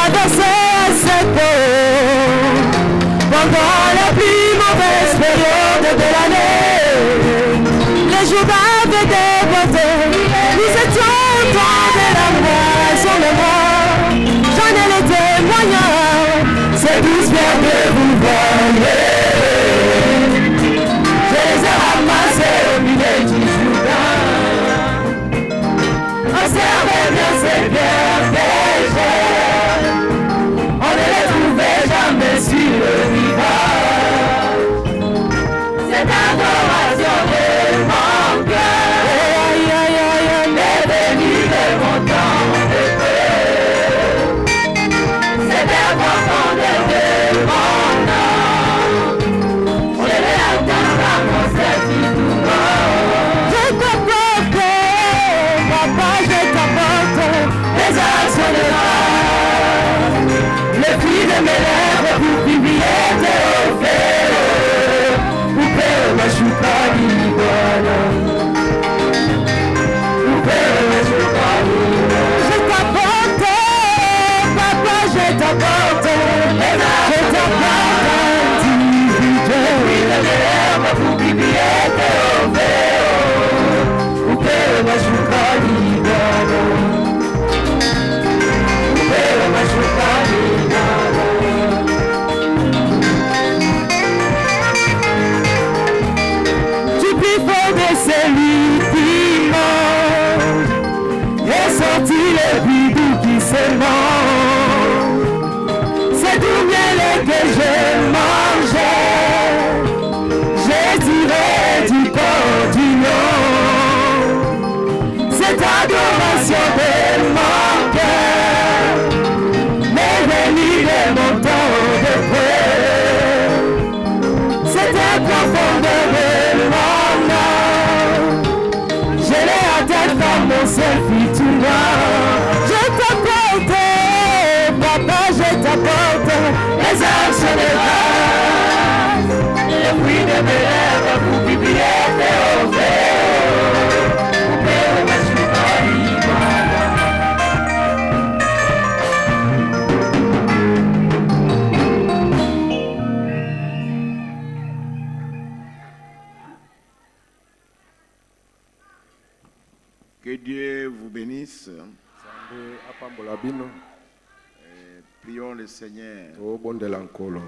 traverser cette eau pendant la plus mauvaise période de l'année. Les jours avaient déporté, nous étions dans de la moisson de moi. J'en ai les témoignages, c'est tous fiers de vous voyer. Je les ai ramassés au milieu du Jourdain. Observez bien ces pierres légères, on ne les trouvait jamais sur le rivage. Cette adoration de mon cœur est venue de mon temps de paix. C'est la profondeur de mon âme, on devait attendre à mon service tout mort. Je t'apporte, papa, je t'apporte les actions de grâce. Le fruit de mes lèvres pour publier tes offres. Upeo mashukani Bwana. Upeo mashukani Bwana. Je t'apporte, papa, je t'apporte. Je t'apporte individuel. Le fruit de mes lèvres pour publier tes offres. Upeo mashukani Bwana. Upeo mashukani Bwana. Du plus fort de celui qui mange est sorti le plus doux qui se mange. C'est tout miel que je mangeais, je dirais du corps du lion. Cette adoration de mon cœur m'est venue de mon temps de paix. C'était profondeur de mon âme, je l'ai atteint dans mon service tout noir. Je t'apporte, papa, je t'apporte les actions de grâce. Le fruit de mes lèvres pour publier tes offres. Upeo mashukani Bwana. Que Dieu vous bénisse. Nzambe apambola bino. Prions le Seigneur. Tobondela nkolo.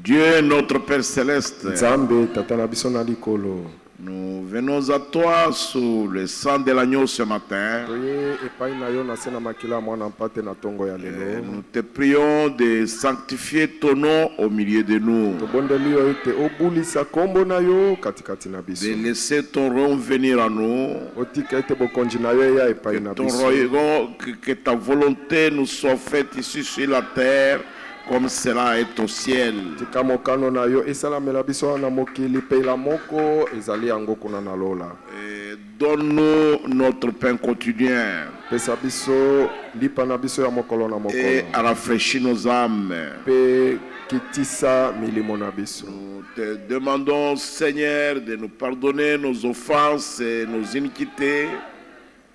Dieu notre Père Céleste, Nzambe tata na biso na likolo. nous venons à toi sous le sang de l'agneau ce matin. Toye epai na yo na se na makila mwana mpate na tongo ya Et lelo. nous te prions de sanctifier ton nom au milieu de nous. Tobondeli yo ete obulisa kombo na yo katikati na biso. De laisser ton royaume venir à nous. Otika ete bokonzi na yo eya epai na Ton biso. royaume, que ta volonté nous soit faite ici sur la terre comme cela est au ciel. Tika mokano na yo esalamela biso na mokili pe la moko ezali yango kuna na lola. Et donne-nous notre pain quotidien Pesa biso lipa na biso ya mokolo na et mokolo. rafraîchis nos âmes. Pe kitisa milimo na biso. Nous te demandons, Seigneur, de nous pardonner nos offenses et nos iniquités.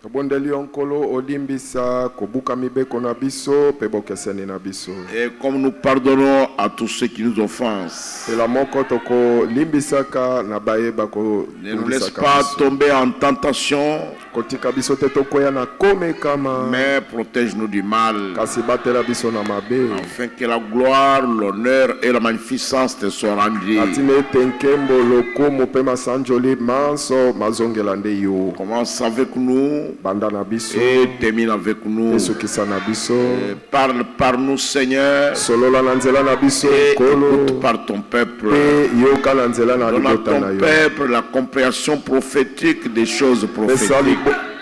Tobondeli yo nkolo olimbisa kobuka mibeko na biso pe bokeseni na biso. Et comme nous pardonnons à tous ceux qui nous offensent. Pela moko toko limbisaka na bayeba ko Ne nous laisse pas tomber en tentation, kotika biso te tokoya na komekama. mais protège-nous du mal, Kasi batela biso na mabe. afin que la gloire, l'honneur et la magnificence te soient rendues. Atime ete nkembo lokumu pe masanjoli manso mazongela nde yo. Commence avec nous Banda na biso. et termine avec nous. Esukisa na biso. Parle par nous, Seigneur, Solola na nzela na biso et nkolo. écoute par ton peuple. Pe yoka na nzela na Donne à libota na ton yo. peuple la compréhension prophétique des choses prophétiques.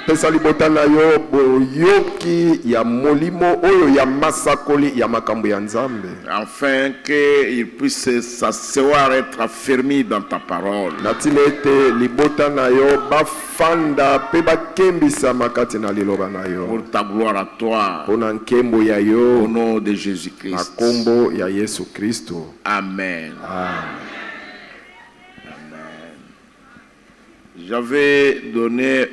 Pesa libota na yo boyoki ya molimo oyo ya masakoli ya makambo ya Nzambe. Afin qu'il puisse s'asseoir, être affermi dans ta parole. Natina ete libota na yo bafanda pe bakembisa makati na liloba na yo. Pour ta gloire à toi, Pona nkembo ya au yo nom de na Jésus-Christ. kombo ya Yesu Kristo. Amen. Amen. J'avais donné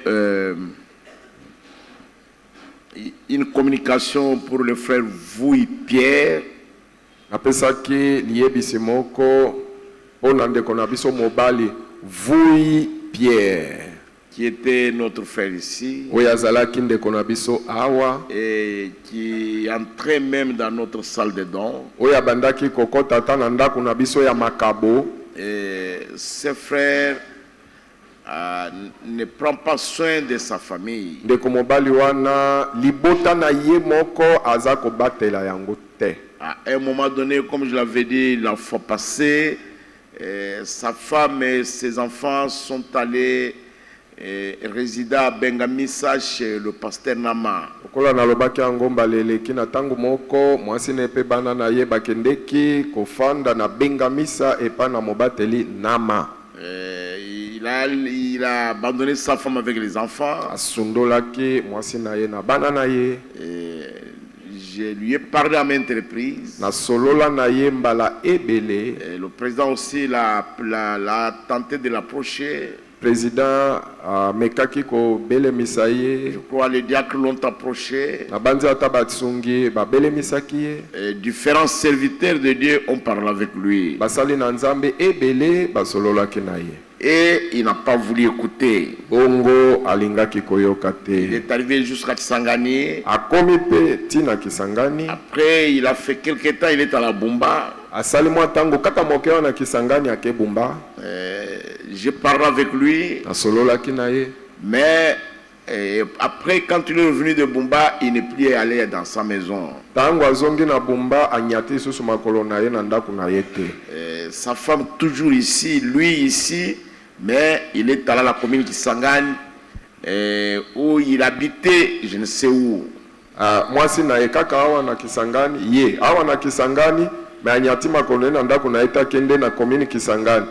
une communication pour le frère Vouy Pierre. napesaki liyebisi moko mpona ndeko na biso mobali Vouy Pierre qui était notre frère ici oyo azalaki ndeko na biso awa et qui entrait même dans notre salle de dons. oyo abandaki kokota ata na ndako na biso ya makabo. Et ce frère ne prend pas soin de sa famille. ndeko mobali wana libota na ye moko aza kobatela yango te. À un moment donné, comme je l'avais dit la fois passée, sa femme et ses enfants sont allés résider à Bengamisa chez le pasteur Nama. okola nalobaki yango mbaleleki na ntango moko mwasi na epe bana na ye bakendeki kofanda na bengamisa epa na mobateli Nama. Il a abandonné sa femme avec les enfants. asundolaki mwasi na ye na bana na ye. Je lui ai parlé à maintes reprises. na solola na ye mbala ebele. Le président aussi l'a tenté de l'approcher. président amekaki kobelemisa ye. Je crois les diacres l'ont approché. na banzi ata batsungi babelemisaki ye. Différents serviteurs de Dieu ont parlé avec lui. basali na nzambe ebele basololaki na ye. Et il n'a pas voulu écouter. bongo alingaki koyoka Il te. est arrivé jusqu'à Kisangani. akomi mpe tina Kisangani. Après, il a fait quelques temps, il est à la Bumba. asali mwa ntango kaka moke wana Kisangani ake Bumba. J'ai parlé avec lui. asololaki na ye. Mais après, quand il est revenu de Bumba, il n'est plus allé dans sa maison. ntango azongi na Bumba anyati lisusu makolo na ye na ndako na ye te. Sa femme toujours ici, lui ici, mais il est allé à la commune Kisangani où il habitait, je ne sais où. mwasi na ye kaka awa na Kisangani ye awa na Kisangani me anyati makolo ye na ndako na ye te akende na komini Kisangani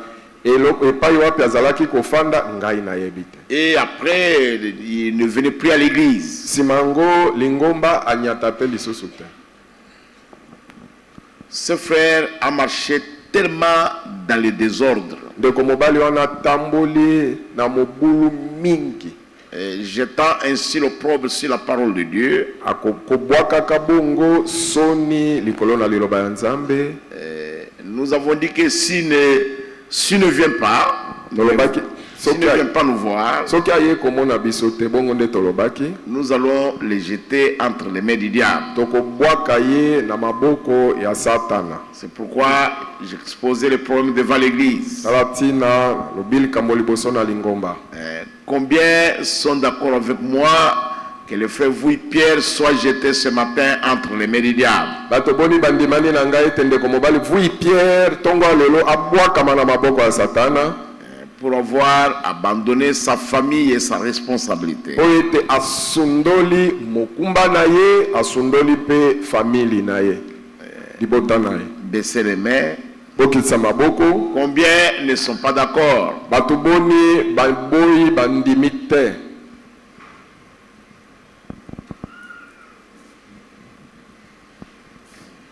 epai wapi azalaki kofanda ngai nayebi te. Et après, il ne venait plus à l'église. nsima yango lingomba anyata mpe lisusu te. Ce frère a marché tellement dans le désordre, ndeko mobali wana tamboli na mobulu mingi. jetant ainsi l'opprobre sur la parole de Dieu. akokobwakaka bongo soni likolo na liloba ya Nzambe. Nous avons dit que s'il ne vient pas, s'il ne vient pas nous voir, soki aye komona biso te bongo nde tolobaki nous allons les jeter entre les mains du diable. tokobwaka ye na maboko ya Satana. C'est pourquoi j'exposais les problèmes devant l'église. tala tina lobi likambo liboso na lingomba. Combien sont d'accord avec moi que le frère Vouy Pierre soit jeté ce matin entre les mains du diable? bato boni bandimani na ngai ete ndeko mobali Vouy Pierre tongo lelo abwakama na maboko ya Satana pour avoir abandonné sa famille et sa responsabilité. po ete asundoli mokumba na ye asundoli pe famili na ye libota na ye. Baisser les mains. bokitisa maboko. Combien ne sont pas d'accord? bato boni baboyi bandimi te.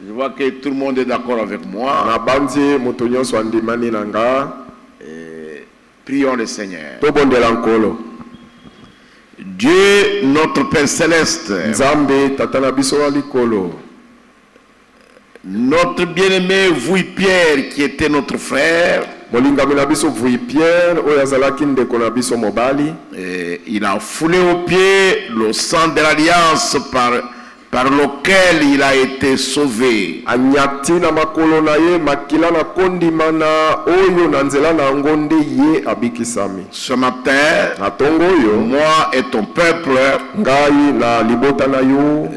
Je vois que tout le monde est d'accord avec moi. na banzi moto nyonso andimani na nga. Prions le Seigneur. tobondela nkolo. Dieu, notre Père Céleste, Nzambe tata na biso wa likolo, notre bien-aimé Vouy Pierre qui était notre frère, molingami na biso Vouy Pierre oyo azalaki ndeko na biso mobali, il a foulé aux pieds le sang de l'alliance par lequel il a été sauvé. anyati na makolo na ye makila na kondima na oyo na nzela na yango nde ye abikisami. Ce matin, na tongo oyo moi et ton peuple, ngai na libota na yo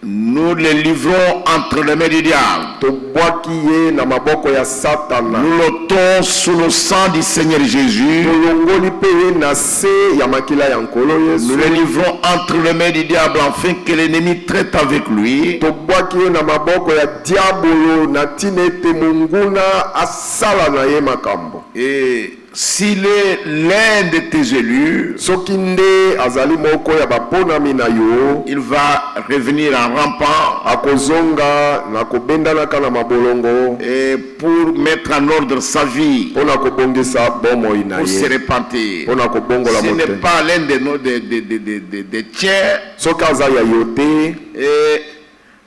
nous les livrons entre les mains du diable. tobwaki ye na maboko ya Satana. Nous l'ôtons sous le sang du Seigneur Jésus. tolongoli mpe ye na se ya makila ya nkolo Yesu. Nous les livrons entre les mains du diable afin que l'ennemi traite avec lui. tobwaki ye na maboko ya diabolo na ntina ete monguna asala na ye makambo. Et s'il est l'un de tes élus, soki nde azali moko ya baponami na yo, il va revenir en rampant akozonga na kobendanaka na mabolongo et pour mettre en ordre sa vie, mpona kobongisa bomoi na pour se ye, repentir. mpona kobongola Ce n'est motema. pas l'un de nos des tiens, Soki aza ya yo te, et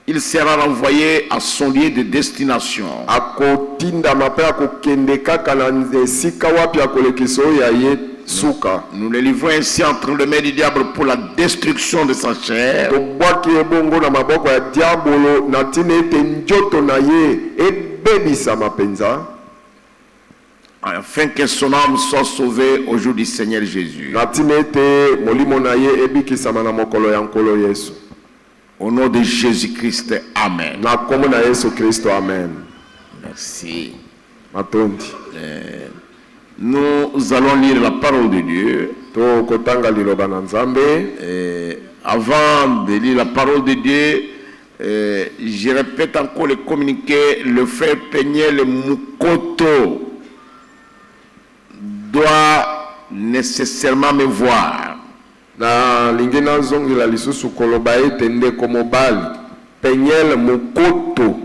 il sera renvoyé à son lieu de destination. akotindama mpe akokende kaka na esika wapi akolekisa oyo ya ye suka. Nous le livrons ainsi entre les mains du diable pour la destruction de sa chair, tobwaki ebongo na maboko ya diabolo na ntina ete nzoto na ye ebebisama mpenza, afin que son âme soit sauvée au jour du Seigneur Jésus. na ntina ete molimo na ye ebikisama na mokolo ya nkolo Yesu. Au nom de Jésus-Christ, Amen. Na kombo na Yesu Kristo, amen. Merci. Matondi. Nous allons lire la parole de Dieu. Tokotanga liloba na Nzambe. Avant de lire la parole de Dieu, je répète encore le communiqué. Le frère Peniel Mukoto doit nécessairement me voir. Na lingi nazongela lisusu koloba ete ndeko mobali Peniel Mukoto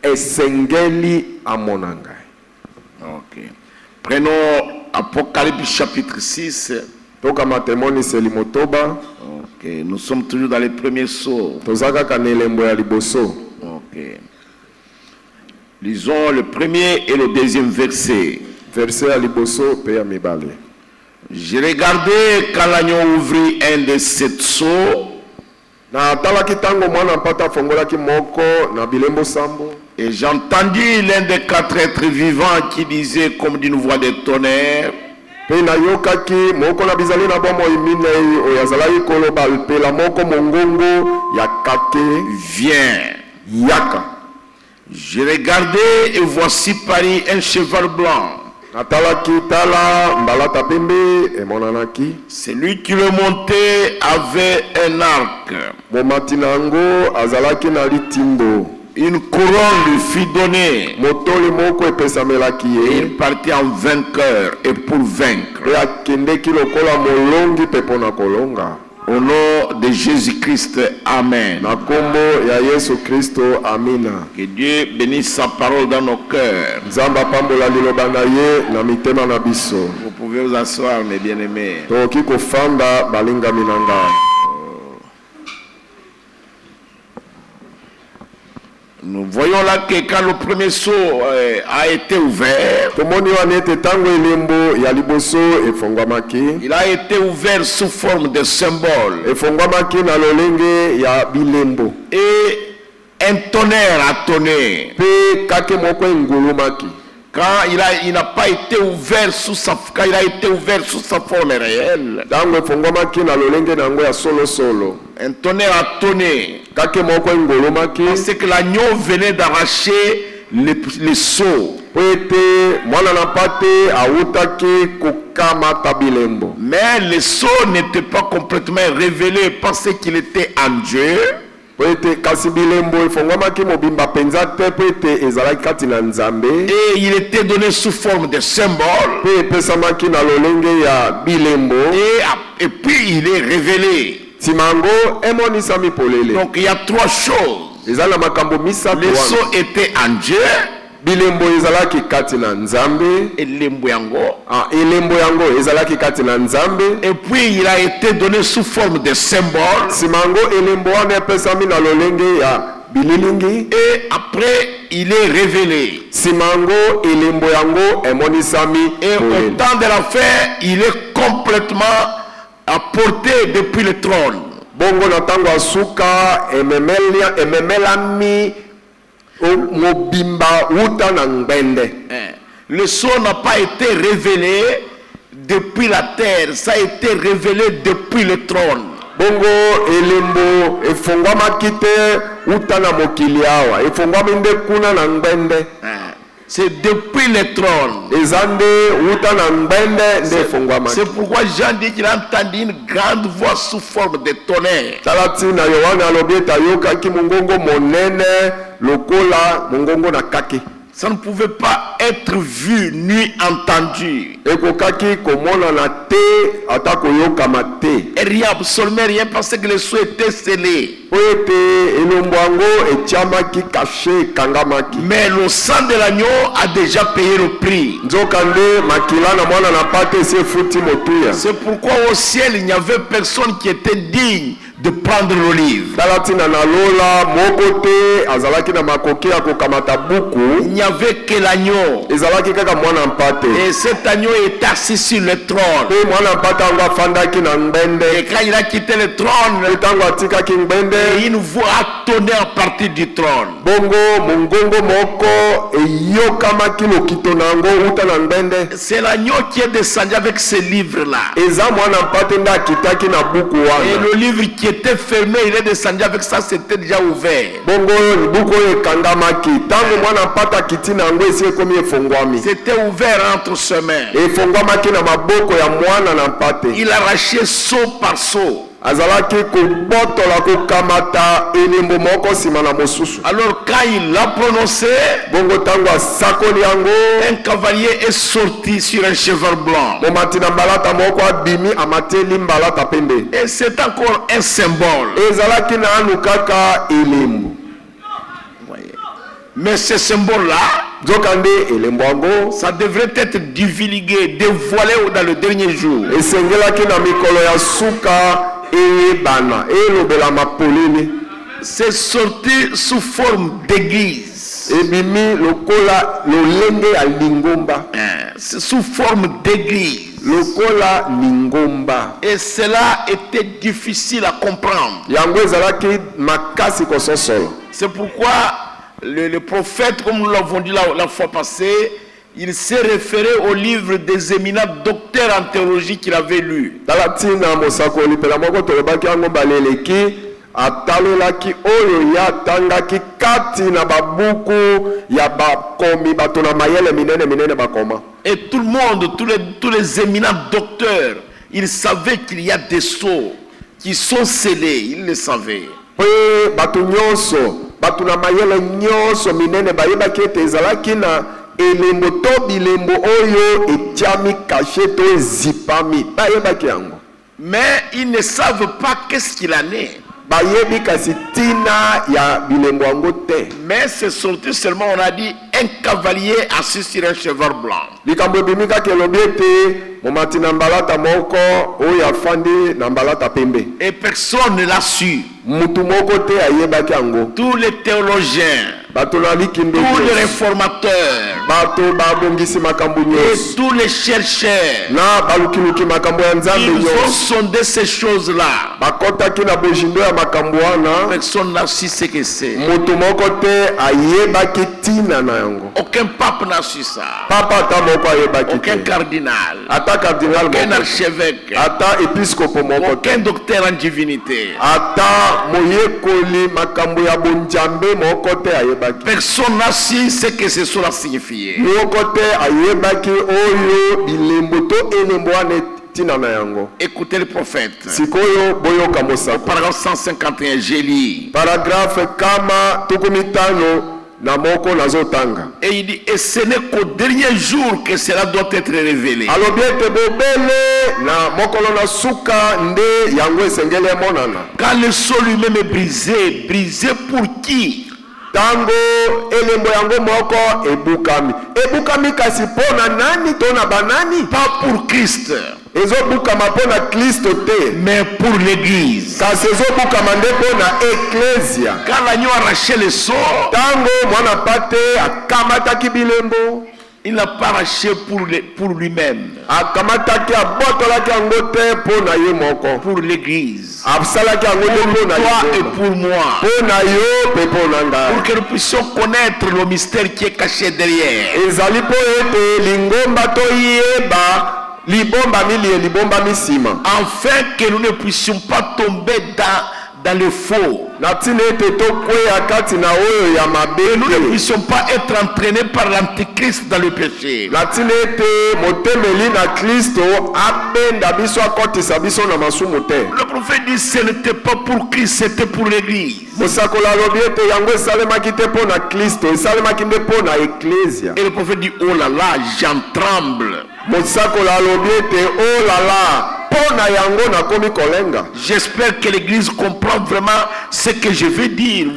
esengeli amona ngai. Ok. Prenons Apocalypse chapitre 6. Toka matemoniseli motoba. Ok. Nous sommes toujours dans les premiers sauts. Toza kaka na elembo ya liboso. Ok. Lisons le premier et le deuxième verset. Verset ya liboso pe ya mibale. J'ai regardé quand l'agneau ouvrit un de sept seaux. Na talaki tango mwana mpata fongolaki moko na bilembo sambo. Et j'ai entendu l'un des quatre êtres vivants qui disait comme d'une voix de tonnerre. Pe na yokaki moko na bizali na bomo imine oyo azalaki koloba mpela moko mongongo ya kake, Viens. yaka. J'ai regardé et voici Paris un cheval blanc. Natalaki tala mbalata pembe emonanaki. Celui qui le montait avait un arc. Momati nango azalaki na litindo. Une couronne lui fut donnée. Motoli moko epesamelaki Et ye. il partit en vainqueur et pour vaincre. Pe akendeki lokola molongi pe pona kolonga. Au nom de Jésus-Christ, Amen. Na kombo ya Yesu Kristo, amina. Que Dieu bénisse sa parole dans nos cœurs. Nzamba pambola liloba na ye na mitema na biso. Vous pouvez vous asseoir, mes bien-aimés. Toki kofanda balingami na ngai. Nous voyons là que quand le premier seau a été ouvert, Tomoni wana ete tango elembo ya liboso efongwamaki. il a été ouvert sous forme de symbole. Efongwamaki na lolenge ya bilembo. Et un tonnerre a tonné. Pe kake moko engulumaki. Quand il n'a pas été ouvert sous sa, quand il a été ouvert sous sa forme réelle, Tango efongwamaki na lolenge nango ya solo solo. un tonnerre a tonné. Kake moko engulumaki. C'est que l'agneau venait d'arracher les seaux. Po ete mwana na pate awutaki kokamata bilembo. Mais les seaux n'étaient pas complètement révélés parce qu'il était en Dieu. Po ete kasi bilembo efongwamaki mobimba penza te po ete ezalaki kati na Nzambe. Et il était donné sous forme de symbole. Pe epesamaki na lolenge ya bilembo. Et puis il est révélé. Timango emonisami polele. Donc il y a trois choses. Ezala makambo misato Les wana. seaux étaient en Dieu. Bilembo ezalaki kati na Nzambe. Et l'emboyango. Elembo yango ezalaki kati na Nzambe. Et puis il a été donné sous forme de symbole. Simango elembo wana epesami na lolenge ya bililingi. Et après il est révélé. Simango elembo yango emonisami Et polele. au temps de la fin, il est complètement apporté depuis le trône. Bongo na tango asuka ememelami mobimba uta na ngbende. Le sceau n'a pas été révélé depuis la terre, ça a été révélé depuis le trône. Bongo elembo efongwamaki te uta na mokili awa efongwami nde kuna na ngbende. C'est depuis le trône. Ezande uta na ngbende nde efongwamaki. C'est pourquoi Jean dit qu'il a entendu une grande voix sous forme de tonnerre. Talati na Yohane alobi ete ayokaki mongongo monene lokola mongongo na kake. Ça ne pouvait pas être vu ni entendu. ekokaki komonana te ata koyokama te. Et rien, absolument rien, parce que le sceau était scellé. Po ete elombo yango etiamaki kashe ekangamaki. Mais le sang de l'agneau a déjà payé le prix. Nzokande makila na mwana na pate esi efuti motuya. C'est pourquoi au ciel il n'y avait personne qui était digne de prendre l'olive. Talatina na lola moko te azalaki na makoki ya kokamata buku. Il n'y avait que l'agneau. Ezalaki kaka mwana mpate. Et cet agneau est assis sur le trône. Pe mwana mpate yango afandaki na ngbende. Et quand il a quitté le trône, Ntango atikaki ngbende, une voix a tonné à partir du trône. bongo mongongo moko eyokamaki lokito na yango uta na ngbende. C'est l'agneau qui est descendu avec ce livre-là. Eza mwana mpate nde akitaki na buku Et wana. le livre qui était fermé, il est descendu avec ça, c'était déjà ouvert. Bongo buku oyo ekangamaki. Ntango mwana mpate akiti na yango esi ekomi efongwami. C'était ouvert entre ses mains. Efongwamaki na maboko ya mwana na mpate. Il arrachait saut par saut. Azalaki kobotola kokamata elembo moko nsima na mosusu. Alors quand il l'a prononcé, Bongo ntango asakoli yango, un cavalier est sorti sur un cheval blanc. momati na mbalata moko abimi amateli mbalata pembe. Et c'est encore un symbole. Ezalaki nanu kaka elembo. Mais ce symbole-là, Nzokande elembo yango ça devrait être divulgué, dévoilé dans le dernier jour. esengelaki na mikolo ya suka eyebana elobelama polele. C'est sorti sous forme d'église. Ebimi lokola lolenge ya lingomba. C'est sous forme d'église. Lokola lingomba. Et cela était difficile à comprendre. Yango ezalaki makasi kososola. C'est pourquoi le prophète, comme nous l'avons dit la fois passée, il s'est référé au livre des éminents docteurs en théologie qu'il avait lu. Talatina mosakoli pela moko tolobaki yango baleleki atalelaki oyo ya tangaki kati na babuku ya bakomi bato na mayele minene bakoma. Et tout le monde, tous les éminents docteurs, ils savaient qu'il y a des sceaux qui sont scellés. Ils le savaient. Pe bato nyonso bato na mayele nyonso minene bayebaki ete ezalaki na elembo to bilembo oyo etiami kashe to ezipami bayebaki yango. Mais ils ne savent pas qu'est-ce qu'il en est. Bayebi kasi tina ya bilembo yango te. Mais c'est sorti seulement, on a dit, un cavalier assis sur un cheval blanc. Likambo ebimi kaka elobi ete momati na mbalata moko oyo afandi na mbalata pembe. Et personne ne l'a su. Mutu moko te ayebaki yango. Tous les théologiens, Bato na likindo tous les nyonso, réformateurs, bato babongisi makambo et nyonso tous les chercheurs, na balukiluki makambo ya nzambe ils ont nyonso sondé ces choses-là. bakotaki na bojindo ya makambo wana. Personne n'a su ce que c'est. Mutu moko te ayebaki tina na yango. Aucun pape n'a su ça. Papa ata moko ayebaki Aucun te. cardinal. Ata cardinal Aucun moko te. archevêque. Ata episkopo moko te. Aucun docteur en divinité. Ata moyekoli makambo ya bonjambe moko te ayebaki. Personne n'a su ce que ce cela signifiait. Moko te ayebaki oyo bilembo to elembo wana tina na yango. Écoutez le prophète. Sikoyo boyoka mosako. Paragraphe 151, j'ai lu. Paragraphe kama tukumitano na moko nazotanga. Et il dit, et ce n'est qu'au dernier jour que cela doit être révélé. Alobi ete bobele na mokolo na suka nde yango esengeli emonana. Quand le sol lui-même est brisé, brisé pour qui? Tango elembo yango moko ebukami. Ebukami kasi pona nani to na banani? Pas pour Christ, Ezobukama pona Kristo te. mais pour l'église. Kasi ezobukama nde pona eklesia. Quand l'agneau arrachait le sceau, Tango mwana pate akamataki bilembo. il n'a pas arraché pour lui-même, Akamataki abotolaki yango te pona ye moko. pour l'église. Asalaki yango te Pour pona toi et ye. pour moi. Pona yo pe pona Pour ngai. que nous puissions connaître le mystère qui est caché derrière. Ezali po ete lingomba to yeba libomba mili libomba misima. Afin que nous ne puissions pas tomber dans le faux. na ntina ete tokweya kati na oyo ya mabe Et nous ne te. puissions pas être entraînés par l'antichrist dans le péché. na ntina ete motemeli na Kristo abenda biso akotisa biso na masumu te. Le prophète dit ce n'était pas pour Christ, c'était pour l'église. mosakola alobi ete yango esalemaki te mpo na Kristo, esalemaki nde mpo na eklesia. Et le prophète dit oh là là, j'en tremble. mosakola alobi ete oh lala mpo na yango nakomi kolenga. J'espère que l'église comprend vraiment ce que je veux dire.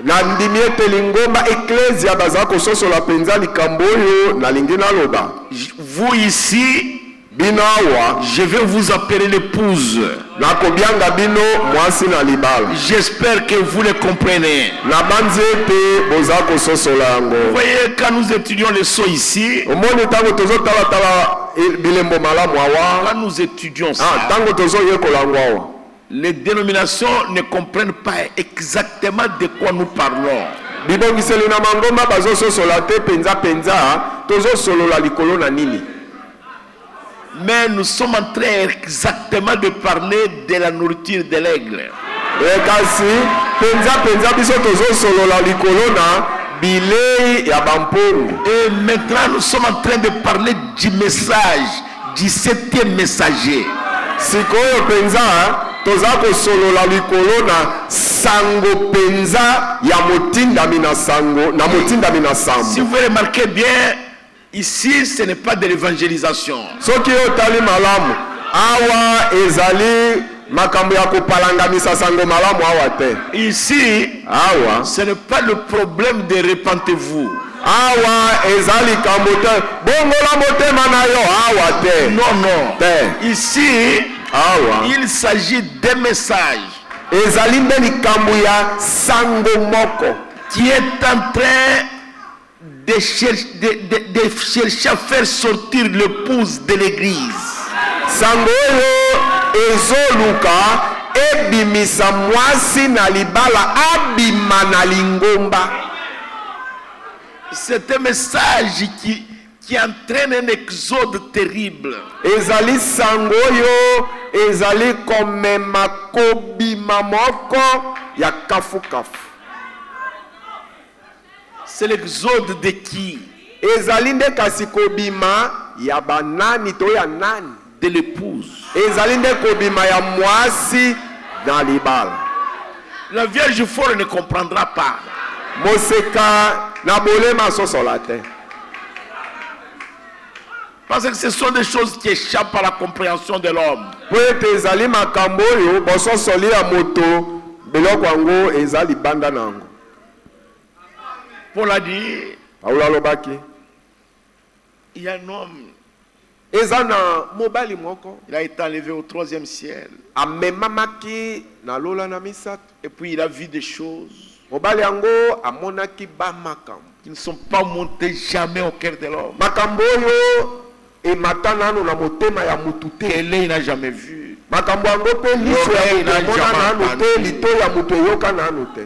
na ndimi ete lingomba eklesia baza kososola mpenza likambo oyo nalingi naloba. Vous ici, bino awa je vais vous appeler l'épouse. nakobianga bino mwasi na libala. J'espère que vous le comprenez. na banzi ete boza kososola yango. Vous voyez, quand nous étudions les sceaux ici, omoni ntango tozotalatala bilembo malamu awa, quand nous étudions ça, ntango tozoyekola yango awa, les dénominations ne comprennent pas exactement de quoi nous parlons. bibongiseli na mangomba bazososola te penza tozosolola likolo na nini. Mais nous sommes en train exactement de parler de la nourriture de l'aigle. kasi penza biso tozosolola likolo na bilei ya bampongu. Et maintenant nous sommes en train de parler du message, du 7e messager. sikoyo penza toza kosolola likolo na sango penza ya motindami na sango na motindami na sambo. Si vous remarquez bien, ici ce n'est pas de l'évangélisation. soki otali malamu awa ezali makambo ya kopalangamisa sango malamu awa te. Ici, awa ce n'est pas le problème de repentez-vous. awa ezali likambo te bongola motema na yo awa te. Non, non. te Ici, awa il s'agit d'un message ezali nde likambo ya sango moko qui est en train de chercher à faire sortir l'épouse de l'église. sango oyo ezoluka ebimisa mwasi na libala abima na lingomba. C'est un message qui entraîne un exode terrible. ezali sango oyo ezali komema kobima moko ya kafukafu. C'est l'exode de qui? ezali nde kasi kobima ya banani to ya nani? De l'épouse. ezali nde kobima ya mwasi na libala. La Vierge folle ne comprendra pas. moseka na bolema asosola te. Parce que ce sont des choses qui échappent à la compréhension de l'homme. po ete ezali makambo oyo bososoli ya moto biloko yango eza libanda na yango. Paul a dit, paulo alobaki il y a un homme, eza na mobali moko il a été enlevé au 3e ciel. amemamaki na lola na misato. Et puis il a vu des choses mobali yango amonaki bamakambo qui ne sont pas montées jamais au cœur de l'homme. makambo oyo emata nano na motema ya mutu te. Et l'œil n'a jamais vu. makambo yango mpe liso ya mutu emona nanu te, lito ya mutu eyoka nanu te.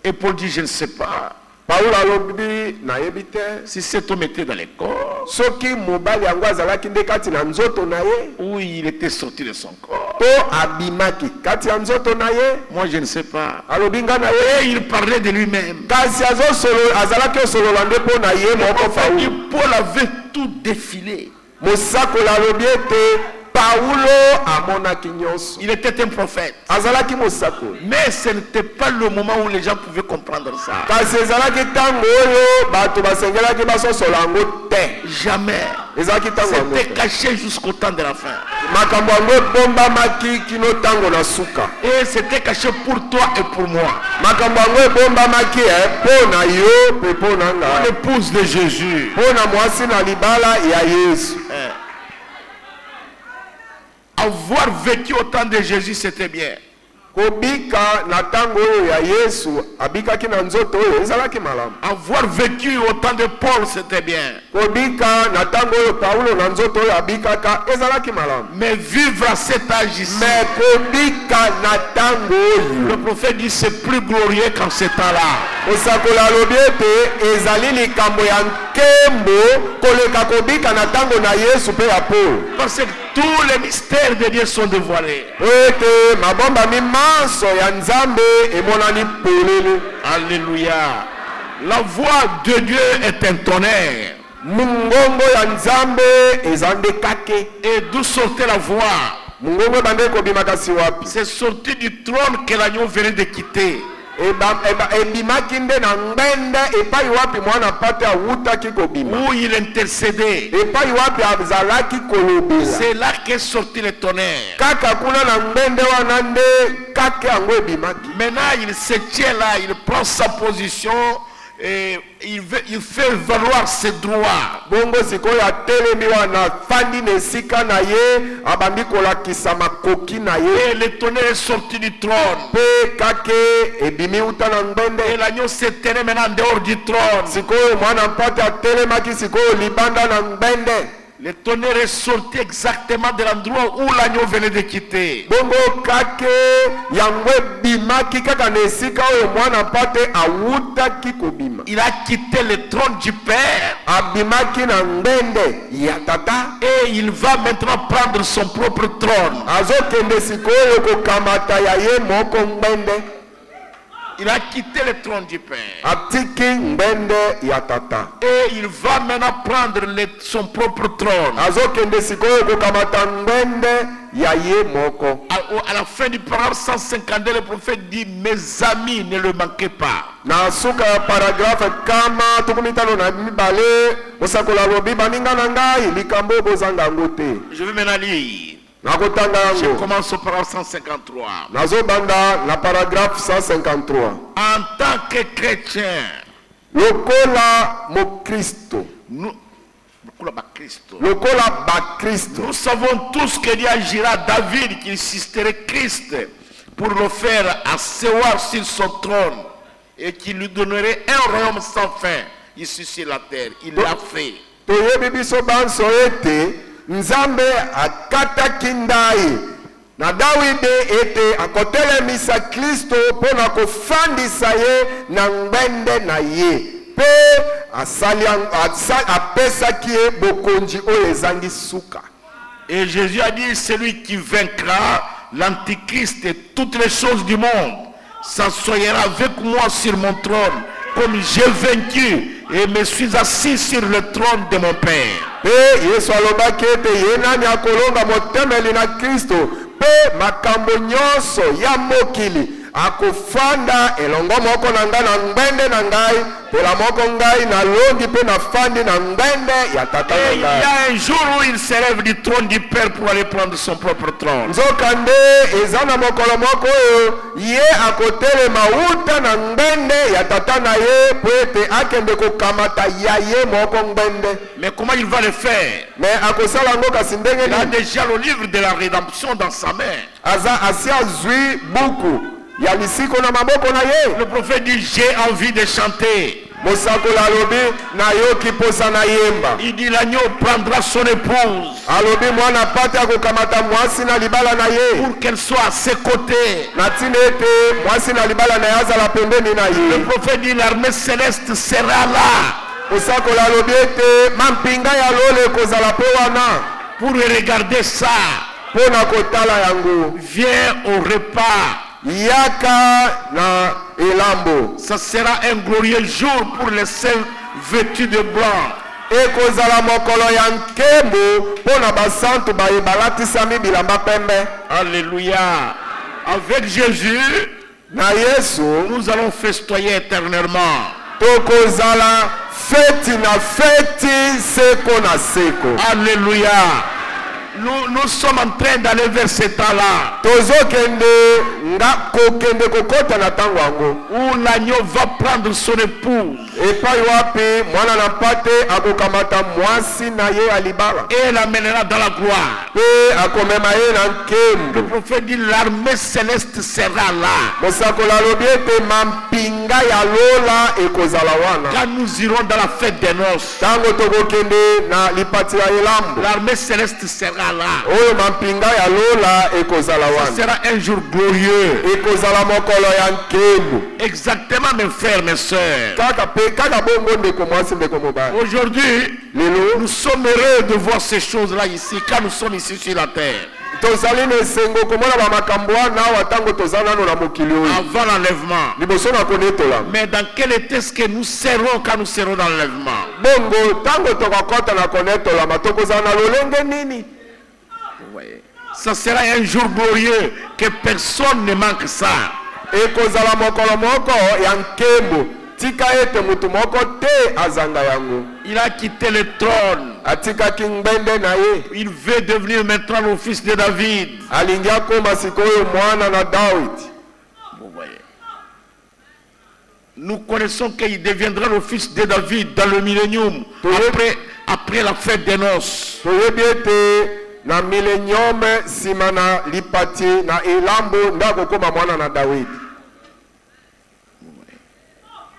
Et Paul dit, je ne sais pas paulo alobi nayebi te si cet homme était dans les corps soki mobali yango azalaki nde kati na nzoto na ye ou il était sorti de son corps. to abimaki kati ya nzoto na ye. Moi je ne sais pas. alobi nga na Et ye il parlait de lui-même. kasi azalaki osolola nde mpo na ye moko paulo. Paul avait tout défilé. mosakola alobi ete paulo amonaki nyonso. Il était un prophète. azalaki mosakoli. Mais ce n'était pas le moment où les gens pouvaient comprendre ça. kasi ezalaki ntango oyo bato basengelaki basosola yango te. Jamais. ezalaki ntango yango C'était te. caché jusqu'au temps de la fin. makambo yango ebombamaki kino ntango na suka. Et c'était caché pour toi et pour moi. makambo yango ebombamaki mpo na yo mpe mpo na ngai. L'épouse de Jésus. mpo na mwasi na libala ya yesu. Avoir vécu au temps de Jésus, c'était bien. kobika na ntango oyo ya yesu abikaki na nzoto oyo ezalaki malamu. Avoir vécu au temps de Paul, c'était bien. kobika na ntango oyo paulo na nzoto oyo abikaka ezalaki malamu. Mais vivre à cet âge ici, me kobika na ntango oyo le prophète dit c'est plus glorieux qu'en ce temps-là. mosakola alobi ete ezali likambo ya nkembo koleka kobika na tango na Yesu pe ya Paul. Parce que tous les mystères de Dieu sont dévoilés. Ete mabomba mimanso ya Nzambe emonani polele. Alléluia. La voix de Dieu est un tonnerre. Mungongo ya Nzambe ezande kake. Et d'où sortait la voix? Mungongo bande kobimaka si wapi? C'est sorti du trône que l'agneau venait de quitter. Ebimaki nde na ngende epai wapi mwana pate awutaki kobima. Où il intercédait. Epai wapi azalaki kolobela. C'est là qu'est sorti le tonnerre. Kaka kuna na ngende wana nde kake yango ebimaki. Maintenant il se tient là, il prend sa position et il fait valoir ses droits. Bongo sikoyo atelemi wana fandi nesika na ye abandi kolakisa makoki na ye. Et le tonnerre est sorti du trône. Pe kake ebimi uta na ngende. Et l'agneau s'est tenu maintenant en dehors du trône. Sikoyo mwana mpate atelemaki sikoyo libanda na ngende. Le tonnerre est sorti exactement de l'endroit où l'agneau venait de quitter. Bongo kake yango ebimaki kaka nesika oyo mwana mpate awutaki kobima. Il a quitté le trône du Père. Abimaki na ngende ya tata. Et il va maintenant prendre son propre trône. Azokende sikoyo kokamata ya ye moko ngende. Il a quitté le trône du Père. Atiki ngende ya tata. Et il va maintenant prendre son propre trône. Azokende sikoyo kokamata ngende ya ye moko. À la fin du paragraphe 152, le prophète dit: mes amis, ne le manquez pas. Na suka ya paragraphe kama tukumitano na mibale mosakola lobi baninga na ngai likambo bozanga ngote. Je vais maintenant lire. Je commence au paragraphe 153. Nazobanda la paragraphe 153. En tant que chrétien, lokola mo Kristo. Lokola ba Kristo. Nous savons tous que Dieu agira à David qu'il susciterait Christ pour le faire asseoir sur son trône et qu'il lui donnerait un royaume sans fin ici sur la terre. Il l'a fait. Toyebi biso banso ete Nzambe akataki ndai na Dawide ete akotelemisa Kristo pona kofandisa ye na ngende na ye pe apesaki ye bokonzi oyo ezangi suka. Et Jésus a dit: celui qui vaincra l'antichrist et toutes les choses du monde s'assoyera avec moi sur mon trône, comme j'ai vaincu et me suis assis sur le trône de mon Père. Pe Yesu alobaki ete ye nani akolonga motemeli na Kristo pe makambo nyonso ya mokili akofanda elongo moko na ngai na ngende na ngai pela moko ngai na longi pe na fandi na ngende ya tata na ngai. Il y a un jour où il se lève du trône du Père pour aller prendre son propre trône. Nzokande eza na mokolo moko oyo ye akotelema uta na ngende ya tata na ye po ete akende kokamata ya ye moko ngende. Mais comment il va le faire? Mais akosala ngo kasi ndenge il a nini? déjà le livre de la rédemption dans sa main. Aza asi azwi buku ya lisiko na maboko na ye. Le prophète dit: j'ai envie de chanter. Mosakola alobi na yoki posa na yemba. Il dit: l'agneau prendra son épouse. Alobi mwana pate akokamata mwasi na libala na ye. Pour qu'elle soit à ses côtés. Na tina ete mwasi na libala na ye azala pembeni na ye. Le prophète dit: l'armée céleste sera là. Mosakola alobi ete mampinga ya lole kozala pe wana. Pour regarder ça. Pona kotala yango. Viens au repas. Yaka na elambo. Ça sera un glorieux jour pour les saints vêtus de blanc. Ekozala mokolo ya nkembo pona basantu balatisami bilamba pembe. Alléluia. Avec Jésus, na Yesu nous allons festoyer éternellement. Tokozala feti na feti seko na seko. Alléluia. Nous sommes en train d'aller vers ce temps-là. Où l'agneau va prendre son épouse. Et l'amènera dans la gloire. Le prophète dit: l'armée céleste sera là. Quand nous irons dans la fête des noces, l'armée céleste sera là. oyo mampinga ya lola ekozala Ce wana sera un jour glorieux. ekozala mokolo ya nkembo Exactement, mes frères, mes sœurs. kaka bongo ndeko mwasi ndeko mobali Aujourd'hui, lelo nous sommes heureux de voir ces choses-là ici, quand nous sommes ici sur la terre. tozali na esengo komona bamakambo wana awa ntango toza nano na mokili oyo Avant l'enlèvement. liboso na konetola Mais dans quel état est-ce que nous serons quand nous serons dans l'enlèvement? bongo ntango tokakɔta na konetolama tokozala na lolenge nini Vous voyez. Ça sera un jour glorieux que personne ne manque ça. ekozala mokolo moko ya nkembo tika ete mutu moko te azanga yango Il a quitté le trône. atikaki ngbende na ye Il veut devenir maintenant le fils de David. alingi akoma sikoyo mwana na Dawidi. Vous voyez. Nous connaissons qu'il deviendra le fils de David dans le millénium, après la fête des noces. toyebi ete na milenium nsima na lipati na elambo nde akokoma mwana na Dawidi.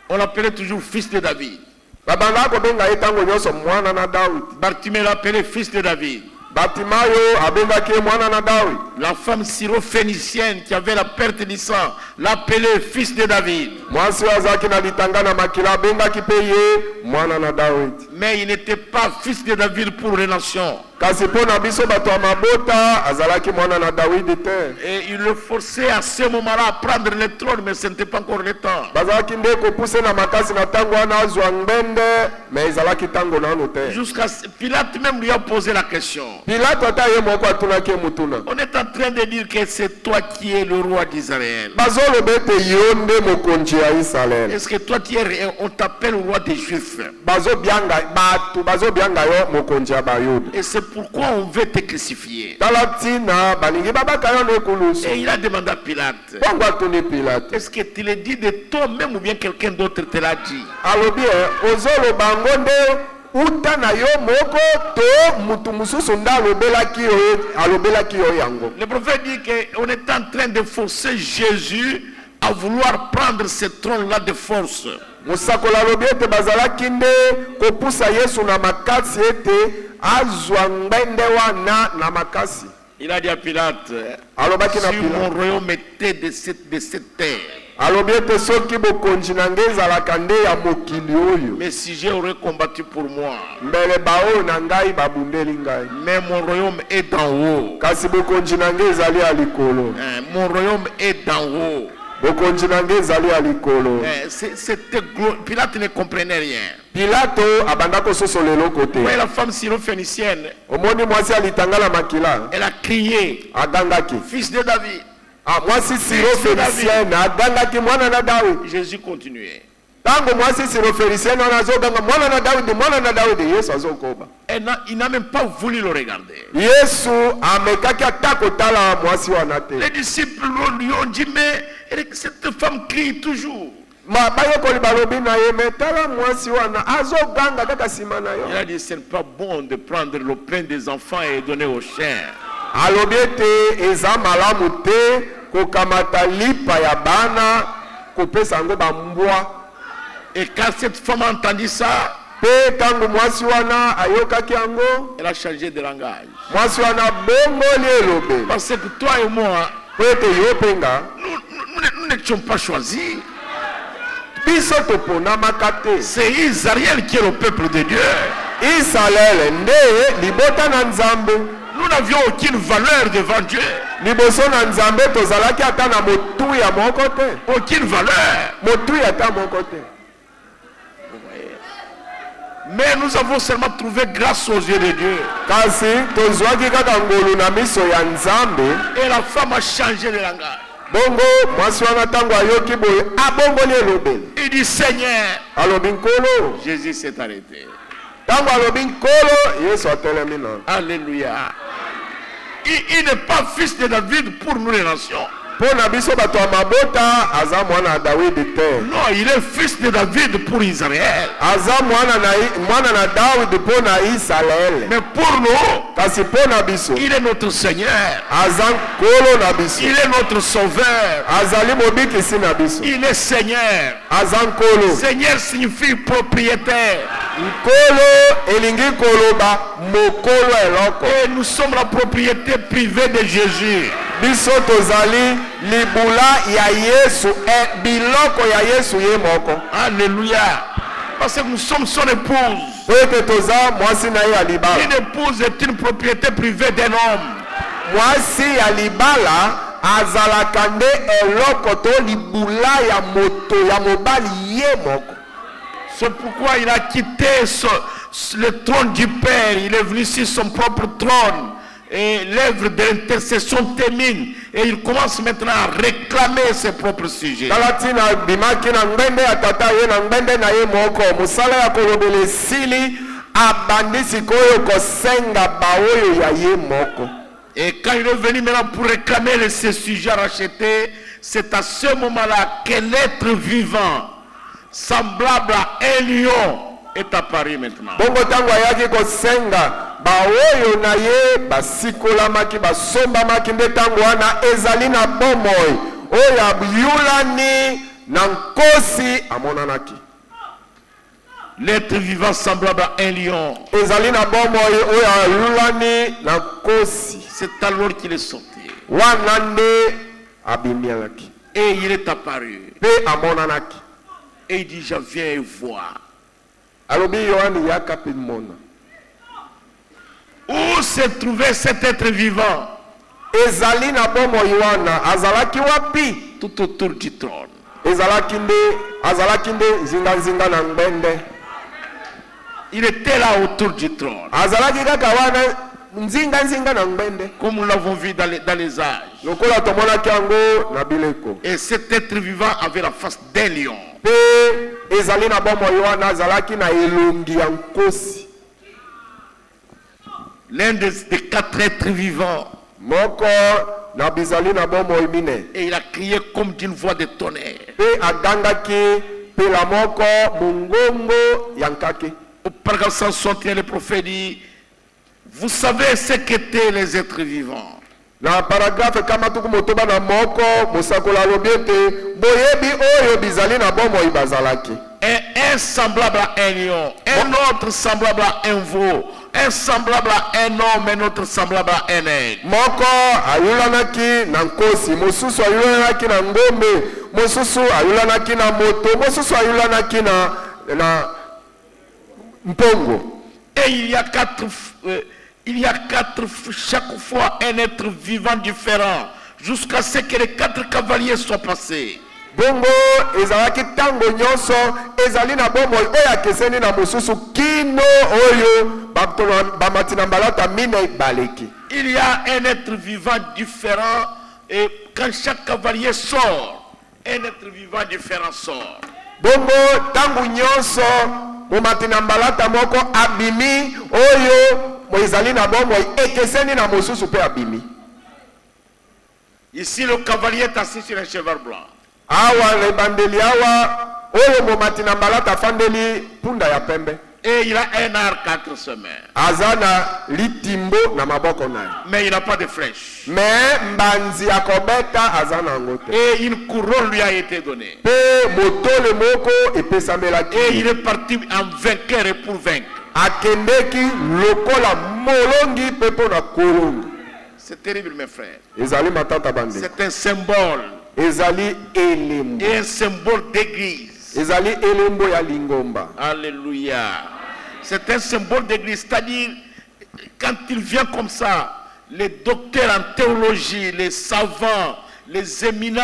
On l'appelait toujours fils de David. babanda kobenga ye ntango nyonso mwana na Dawidi. Bartimée l'appelait fils de David. Batimayo abengaki ye mwana na Dawidi. La femme syro-phénicienne qui avait la perte du sang l'appelait fils de David. mwasi oyo azalaki na litanga na makila abengaki mpe ye mwana na Dawidi. Mais il n'était pas fils de David pour les nations. kasi mpo na biso bato ya mabota azalaki mwana na Dawidi te. Et il le forçait à ce moment-là à prendre le trône, mais ce n'était pas encore le temps. bazalaki nde kopuse na makasi na ntango wana azwa ngbende me ezalaki ntango nano te. Jusqu'à Pilate même lui a posé la question. Pilato ata ye moko atunaki ye mutuna. On est en train de dire que c'est toi qui es le roi d'Israël. bazoloba ete yo nde mokonzi ya Israele. Est-ce que toi tu es, on t'appelle le roi des Juifs? bato bazobianga yo mokonzi ya Bayuda. Et c'est pourquoi on veut te crucifier. tala ntina balingi babaka yo na ekulusu. Et il a demandé à Pilate, bongo atuni Pilato. est-ce que tu le dis de toi-même ou bien quelqu'un d'autre te l'a dit? alobi ozoloba ngo nde uta na yo moko to mutu mususu nde alobelaki yo yango. Le prophète dit qu'on est en train de forcer Jésus à vouloir prendre ce trône-là de force. musakoli alobi ete bazalaki nde kopusa Yesu na makasi ete azwa ngbende wana na makasi. Il a dit à Pilate, alobaki na si mon Pilato. royaume était de cette terre, alobi ete soki bokonzi na ngai ezalaka nde ya mokili oyo mais si j'aurais combattu pour moi, mbele baoyo na ngai babundeli ngai, mais mon royaume est d'en haut. kasi bokonzi na ngai ezali ya likolo. Mon royaume est d'en haut. bokonzi na ngai ezali ya likolo. Pilate ne comprenait rien. Pilato abanda kososola eloko te. Ouais, la femme syro-phénicienne, omoni mwasi alitanga na makila elle a crié, agangaki. fils de David. mwasi siro-phénicienne agangaki mwana na Dawidi. Jésus continuait. ntango mwasi siro-phénicienne wana azoganga mwana na Dawidi, mwana na Dawidi, Yesu azokoba. Il n'a même pas voulu le regarder. Yesu amekaki ata kotala mwasi wana te. Les disciples lui ont dit, mais cette femme crie toujours. bayekoli balobi na ye me tala mwasi wana azoganga kaka nsima na yo. Il a dit, ce n'est pas bon de prendre le pain des enfants et donner aux chiens. alobi ete eza malamu te kokamata lipa ya bana kopesa yango bambwa. Et quand cette femme a entendu ça, mpe ntango mwasi wana ayokaki yango, elle a changé de langage. mwasi wana bongoli elobeli. Parce que toi et moi, po ete yo mpe nga nous n'étions pas choisis. biso toponamaka te. C'est Israël qui est le peuple de Dieu. Israele nde libota na Nzambe. Nous n'avions aucune valeur devant Dieu. liboso na Nzambe tozalaki ata na motuya moko te. Aucune valeur. motuya ata moko te. Mais nous avons seulement trouvé grâce aux yeux de Dieu. kasi tozwaki kaka ngolu na miso ya Nzambe. Et la femme a changé de langage. bongo mwasi wana ntango ayoki boye abongoli elobeli. Il dit, Seigneur. alobi nkolo. Jésus s'est arrêté. ntango alobi nkolo Yesu atelemi na. Alléluia. Il n'est pas fils de David pour nous les nations. Pona biso bato ya mabota aza mwana ya Dawidi te. Non, il est fils de David pour Israël. Aza mwana na Dawidi pona Israel. Mais pour nous, Kasi pona biso il est notre Seigneur. aza nkolo na biso. Il est notre Sauveur. Azali mobikisi na biso. Il est Seigneur. Aza nkolo. Seigneur signifie propriétaire. Nkolo elingi koloba mokolo eloko. Et nous sommes la propriété privée de Jésus. Biso tozali libula ya Yesu biloko ya Yesu ye moko. Alléluia. Parce que nous sommes son épouse. Oete toza mwasi na ye ya libala. Une épouse est une propriété privée d'un homme. Mwasi ya libala azalaka nde eloko to libula ya moto ya mobali ye moko. C'est pourquoi il a quitté le trône du Père. Il est venu sur son propre trône. Et l'œuvre de l'intercession termine. Et il commence maintenant à réclamer ses propres sujets. Talatina bimaki na ngende ya tata ye na ngende na ye moko. Musala ya kolobele sili abandisi koyo kosenga baoyo ya ye moko. Et quand il est venu maintenant pour réclamer ses sujets rachetés, c'est à ce moment-là qu'un être vivant, semblable à un lion, est apparu maintenant. Bongo tango ayaki kosenga baoyo na ye basikolamaki basombamaki nde tango wana ezali na bomoi oyo abiyulani na nkosi amonanaki. L'être vivant semblable à un lion. Ezali na bomoi oyo ayulani na nkosi. C'est alors qu'il est sorti. Wana nde abimialaki. Et il est apparu. Pe amonanaki. Et il dit, je viens voir. Alobi Yohani yaka pe mona. Où se trouvait cet être vivant? Ezali na bomoi wana azalaki wapi? Tout autour du trône. Azalaki nde zinga na ngende. Il était là autour du trône. Azalaki kaka wana nzinga na ngende. Comme nous l'avons vu dans les âges. Lokola tomonaki yango na bileko. Et cet être vivant avait la face d'un lion. Pe ezali na bomoi wana azalaki na elongi ya nkosi. L'un des 4 êtres vivants. Moko na bizali na bomoi mine. Et il a crié comme d'une voix de tonnerre. Pe agangaki pe la moko mungongo yankaki. Au paragraphe 161, le prophète dit, vous savez ce qu'étaient les êtres vivants. Na paragraphe kama tuku motoba na moko musakola lobiete boyebi oyo bizali na bomoi bazalaki. Un semblable à un lion, un autre semblable à un veau, un semblable à un homme, un autre semblable à un aigle. Moko ayulanaki na nkosi, mosusu ayulanaki na ngombe, mosusu ayulanaki na moto, mosusu ayulanaki na mpongo. Et il y a quatre, chaque fois un être vivant différent, jusqu'à ce que les 4 cavaliers soient passés. Bongo ezalaki tango nyonso ezali na bomoi oyo akeseni na mosusu kino oyo bamati na mbalata mine baleki. Il y a un être vivant différent et quand chaque cavalier sort, un être vivant différent sort. Bongo tango nyonso momati na mbalata moko abimi oyo moizali na bomoi ekeseni na mosusu pe abimi. Ici le cavalier est assis sur un cheval blanc. Awa le bandeli awa oyo momati na mbalata fandeli punda ya pembe. Et il a un arc 4 semaines. Azana litimbo na maboko naye. Mais il n'a pas de flèche. Mais mbanzi ya kobeta azana ngote. Et une couronne lui a été donnée. Pe motole moko epesamelaki. Et il est parti en vainqueur et pour vaincre. Akendeki lokola molongi pepo na kolongi. C'est terrible mes frères. Ezali matata bande. C'est un symbole. Ezali elembo. Et un symbole d'église. Ezali elembo ya lingomba. Alléluia. C'est un symbole d'église. C'est-à-dire, quand il vient comme ça, les docteurs en théologie, les savants, les éminents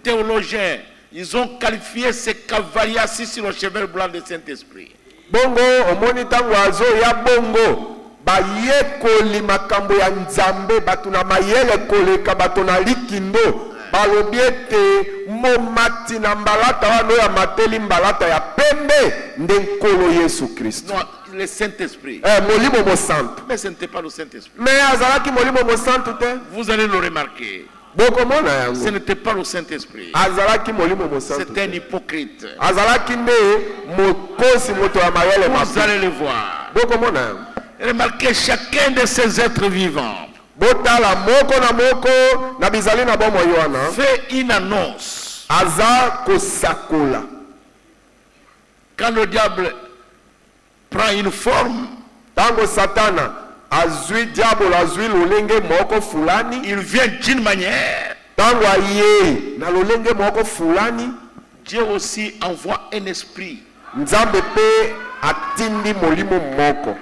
théologiens, ils ont qualifié ces cavaliers assis sur le cheval blanc du Saint-Esprit. Bongo, omoni tango azo ya bongo. Bayekoli makambo ya nzambe batuna mayele koleka batuna likindo. Balobiete momati na mbalata wano ya mateli mbalata ya pembe ndenkolo Yesu Christ. Non, le Saint-Esprit. Molimo mo santo. Mais ce n'était pas le Saint-Esprit. Mais azalaki molimo mo santo te. Vous allez le remarquer. bokomona Ce yango n'était pas le Saint-Esprit. azalaki molimo mosantu C'est un hypocrite. azalaki nde mokosi moto ya mayele Vous mabe allez le voir. bokomona yango Remarquez chacun de ces êtres vivants botala moko na moko na bizali na bomoi wana fait une annonce. aza kosakola Quand le diable prend une forme, ntango satana azwi diabolo azwi lolenge moko fulani il vient d'une manière. ntango aye na lolenge moko fulani Dieu aussi envoie un esprit nzambe mpe atindi molimo moko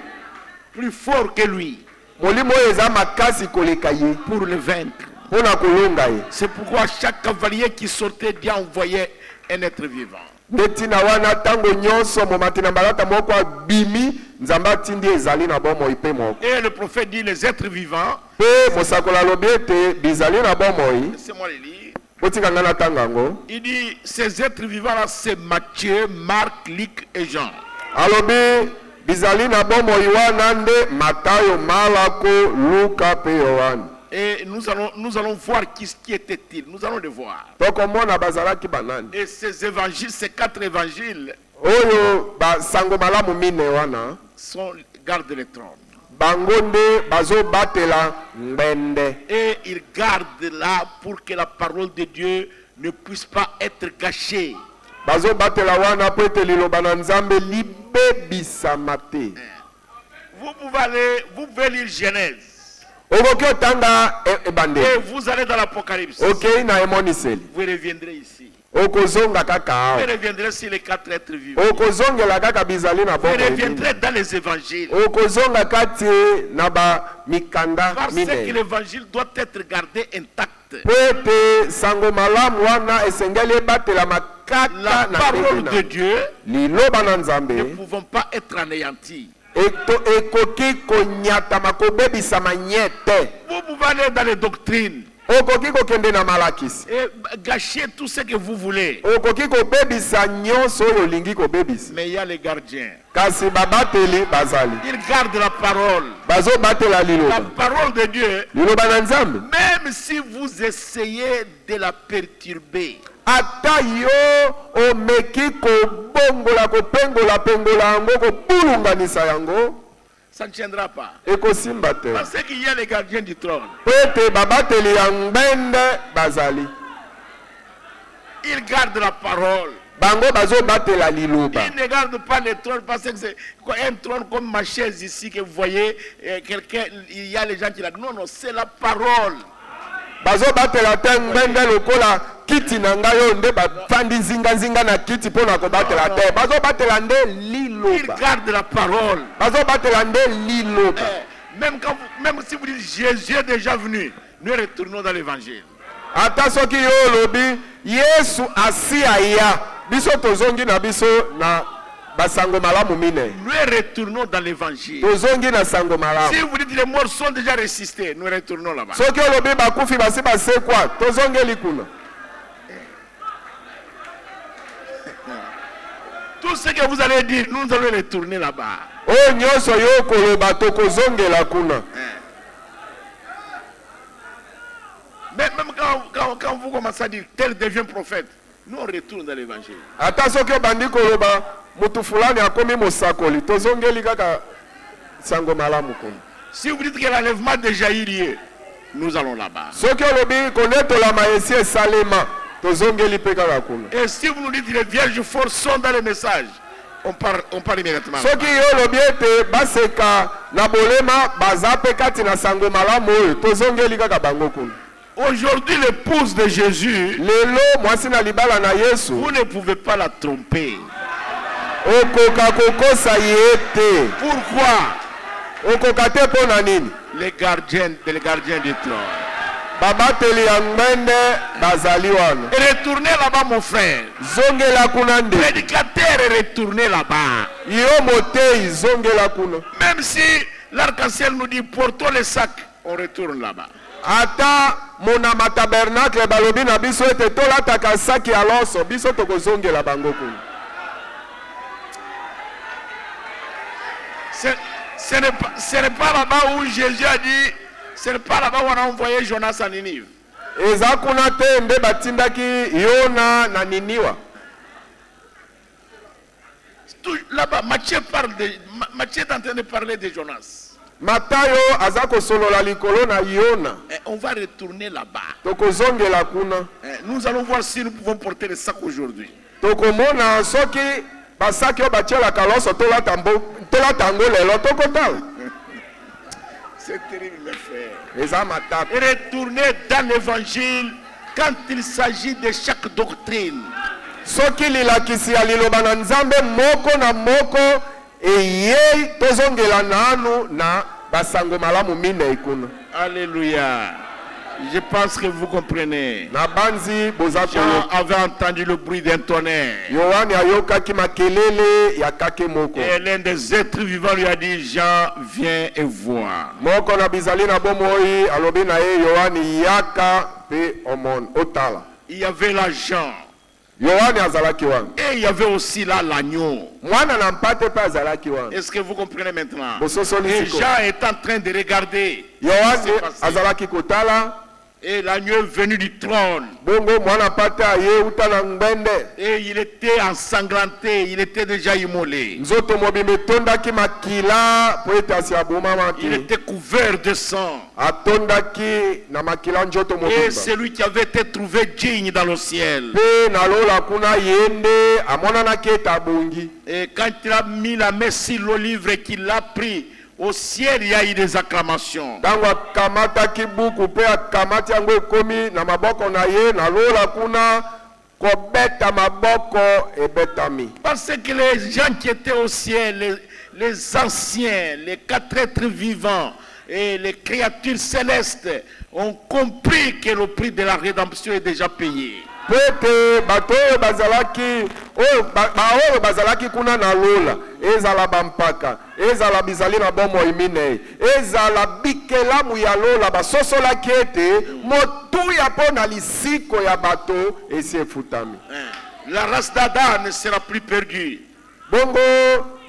plus fort que lui molimo oyo eza makasi koleka ye pour le vaincre. mpo na kolonga ye C'est pourquoi chaque cavalier qui sortait, Dieu envoyait un être vivant. nde ntina wana ntango nyonso momati na mbalata moko abimi nzambe atindi ezali na bomoi mpe moko Et le prophète dit les êtres vivants. mpe mosakoli alobi ete bizali na bomoi Laissez-moi le lire. otika ngai natanga yango Il dit ces êtres vivants-là, c'est Matthieu, Marc, Luc et Jean. alobi bizali na bomoi wana nde matayo malako luka mpe yohane Et nous allons voir qui était-il. Nous allons le voir. tokomona bazalaki banani Et ces évangiles, ces 4 évangiles, oyo basango malamu mine wana sont gardent les trônes. bango nde bazobatela ngbende Et ils gardent là pour que la parole de Dieu ne puisse pas être gâchée. bazobatela wana po ete liloba na nzambe libebisama te Vous pouvez lire Genèse. okoki otanga ebandeli Et vous allez dans l'Apocalypse. okei na emoniseli Vous reviendrez ici. okozonga kaka Vous awa reviendrez sur les 4 êtres vivants. okozongela kaka bizali na Vous bongo reviendrez dans les évangiles. okozonga kati na bamikanda Parce que minei l'évangile doit être gardé intact. po ete sango malamu wana esengeli ebatelama kaka La na parole ndenge de na Dieu liloba na ne nzambe pouvons pas être anéantis. ekoki konyatama kobebisama nye te Vous pouvez aller dans les doctrines okoki kokende na malakisi et gâcher tout ce que vous voulez. okoki kobebisa nyonso oyo olingi kobebisa Mais il y a les gardiens. kasi babateli bazali Ils gardent la parole. bazobatela La liloba parole de Dieu, liloba na nzambe même si vous essayez de la perturber, ata yo omeki kobongola kopengola yango kobulunganisa yango ça ne tiendra pas. ekosimba te Parce qu'il y a les gardiens du trône. po ete babateli ya ngbende bazali Ils gardent la parole. bango bazobatela liloba Ils ne gardent pas le trône parce que c'est un trône comme ma chaise ici que vous voyez. Quelqu'un, il y a les gens qui la... Non, non, c'est la parole. bazobatela te ngbende lokola kiti na ngai oyo nde bafandi nzinganzinga na kiti mpo na kobatela te bazobatela nde Ils liloba gardent la parole. bazobatela nde liloba Même si vous dites Jésus est déjà venu, nous retournons dans l'évangile. ata soki yo olobi yesu asi aya biso tozongi na biso na basango malamu mine Nous retournons dans l'évangile. tozongi na sango Si malamu vous dites les morts sont déjà ressuscités, nous retournons là-bas. soki olobi bakufi basi basekwa tozongeli kuna Tout ce que vous allez dire, nous allons retourner là-bas. oyo nyonso yo koloba tokozongela kuna Mais même quand vous commencez à dire tel devient prophète, nous on retourne dans l'évangile. ata soki obandi koloba mutu fulani akomi mosakoli tozongeli kaka sango malamu kuna Si vous dites que l'enlèvement de Jaïr, nous allons là-bas. soki olobi konetolama esi esalema tozongeli mpe kaka kuna Et si vous nous dites que les vierges forts sont dans le message, on part immédiatement. soki yo olobi ete baseka na bolema baza mpe kati na sango malamu oyo tozongeli kaka bango kuna Aujourd'hui, l'épouse de Jésus, lelo mwasi na libala na yesu vous ne pouvez pas la tromper. okoka kokosa ye te Pourquoi? okoka te mpo na nini Les gardiens du trône. babateli ya ngbende bazali wana Et retournez là-bas, mon frère. zongela kuna nde Prédicateur, retournez là-bas. yo motei zongela kuna Même si l'arc-en-ciel nous dit portons les sacs, on retourne là-bas. ata monama tabernacle balobi na biso ete tolataka saki ya loso biso tokozongela bango kuna Ce n'est pas là-bas où Jésus a dit, ce n'est pas là-bas où on a envoyé Jonas à Ninive. eza kuna te nde batindaki Yona na Niniwa. Là-bas, Matthieu est en train de parler de Jonas. Matayo azako solola likolo na Yona. On va retourner là-bas. Tokozongela kuna. Nous allons voir si nous pouvons porter le sac aujourd'hui. Tokomona soki basaki o batiela kaloso tola tango lelo tokotala. C'est terrible, mes frères. Eza matata. Retourner dans l'évangile quand il s'agit de chaque doctrine. Soki lilakisi ya liloba na Nzambe moko na moko eye tozongela nanu na basango malamu mine ikuna. Alléluia. Je pense que vous comprenez. Na banzi bozako. Jean avait entendu le bruit d'un tonnerre. Yohani ayokaki makelele ya kake moko. Et l'un des êtres vivants lui a dit, Jean, viens et vois. Moko na bizali na bomoi alobi na ye Yohani yaka pe omon otala. Il y avait l'argent. Yohani azalaki wana. Et il y avait aussi là l'agneau. Mwana na mpate pe azalaki wana. Est-ce que vous comprenez maintenant? Bososoli Et siko. Jean est en train de regarder. Yohani azalaki kotala. Et l'agneau est venu du trône. Bongo mwana pate aye utana ngbende. Et il était ensanglanté, il était déjà immolé. Nzoto mobimbe tondaki makila po ete asi aboma maki. Il était couvert de sang. Atondaki na makila njoto Et mobimba. celui qui avait été trouvé digne dans le ciel. Pe nalola kuna yende amonanaki ete abongi. Et quand il a mis la main sur le livre et qu'il l'a pris, au ciel il y a eu des acclamations. Tango akamataki buku pe akamati yango ekomi na maboko na ye nalola kuna kobeta maboko ebetami. Parce que les gens qui étaient au ciel, les anciens, les quatre êtres vivants et les créatures célestes ont compris que le prix de la rédemption est déjà payé. Pete bato bazalaki oyo bazalaki kuna na lola ezala bampaka ezala bizali na bomo imine ezala bikelamu ya lola basosolaki ete motuya mpo na lisiko ya bato esi efutami. La race d'Adam ne sera plus perdue. Bongo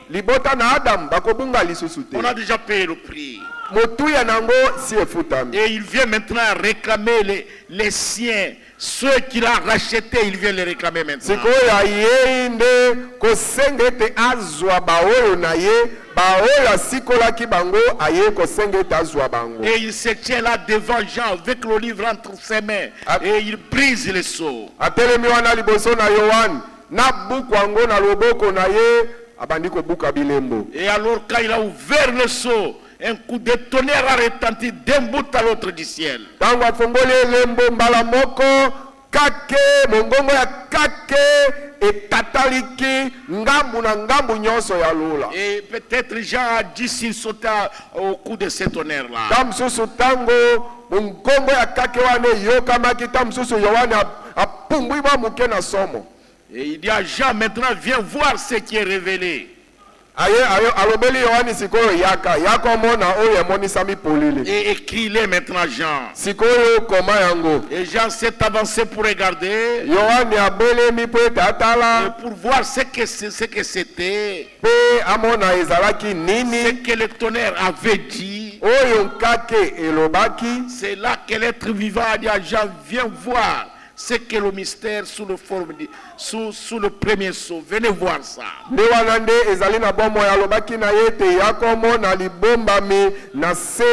libota na Adam bakobunga lisusu te. On a déjà payé le prix. Motuya nango si efutami. Et il vient maintenant réclamer les siens. Ceux qu'il a rachetés, il vient les réclamer maintenant. Sikoyo ayei nde kosenga ete azwa baoyo na ye baoyo asikolaki bango aye kosenga ete azwa bango. Et il se tient là devant Jean avec le livre entre ses mains et il brise les seaux. Atelemi wana liboso na Yohane na buku yango na loboko na ye abandi kobuka bilembo. Et alors quand il a ouvert le seau, un coup de tonnerre a retenti d'un bout à l'autre du ciel. Tango afongoli elembo mbala moko kake mongongo ya kake etataliki ngambu na ngambu nyonso ya lula. Et peut-être Jean a dit s'il sautait au coup de ce tonnerre là. Tamsusu tango mongongo ya kake wane yokamaki tamsusu Yohane apumbwi ba muke na somo. Et il dit à Jean, maintenant viens voir ce qui est révélé. Alobeli Yohane sikoyo yaka mona oyo emonisami polele. Et écris-les maintenant Jean. Sikoyo koma yango. Et Jean s'est avancé pour regarder. Yohane abelemi po ete atala. Et pour voir ce que c'était. Pe amona ezalaki nini. Ce que le tonnerre avait dit. Oyo nkake elobaki. C'est là que l'être vivant a dit à Jean, viens voir. C'est que le mystère sous le premier saut. Venez voir ça. Nde wana nde ezali na bomo ya lobaki na ye te yakomo na libombami na se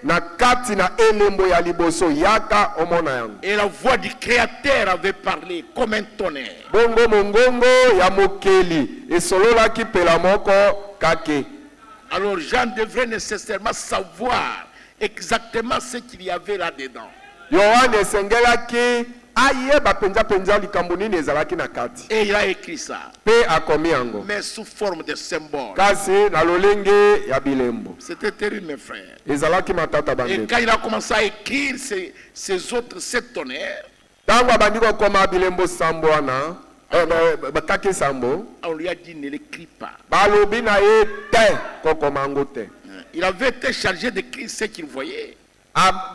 na kati na elembo ya liboso yaka omona yango. Et la voix du Créateur avait parlé comme un tonnerre. Bongo mongongo ya mokeli esololaki pela moko kake. Alors Jean devrait nécessairement savoir exactement ce qu'il y avait là-dedans. Yohane esengelaki ayeba penza likambo nini ezalaki na kati. Et il a écrit ça. Pe akomi yango. Mais sous forme de symbole. Kasi na lolenge ya bilembo. C'était terrible, mes frères. Ezalaki matata Et bande. quand il a commencé à écrire ces tonnerres, Tango abandi kokoma bilembo sambo wana, bakaki sambo. on lui a dit ne l'écris pas. Balobi na ye te kokoma ngo te. Il avait été chargé d'écrire ce qu'il voyait.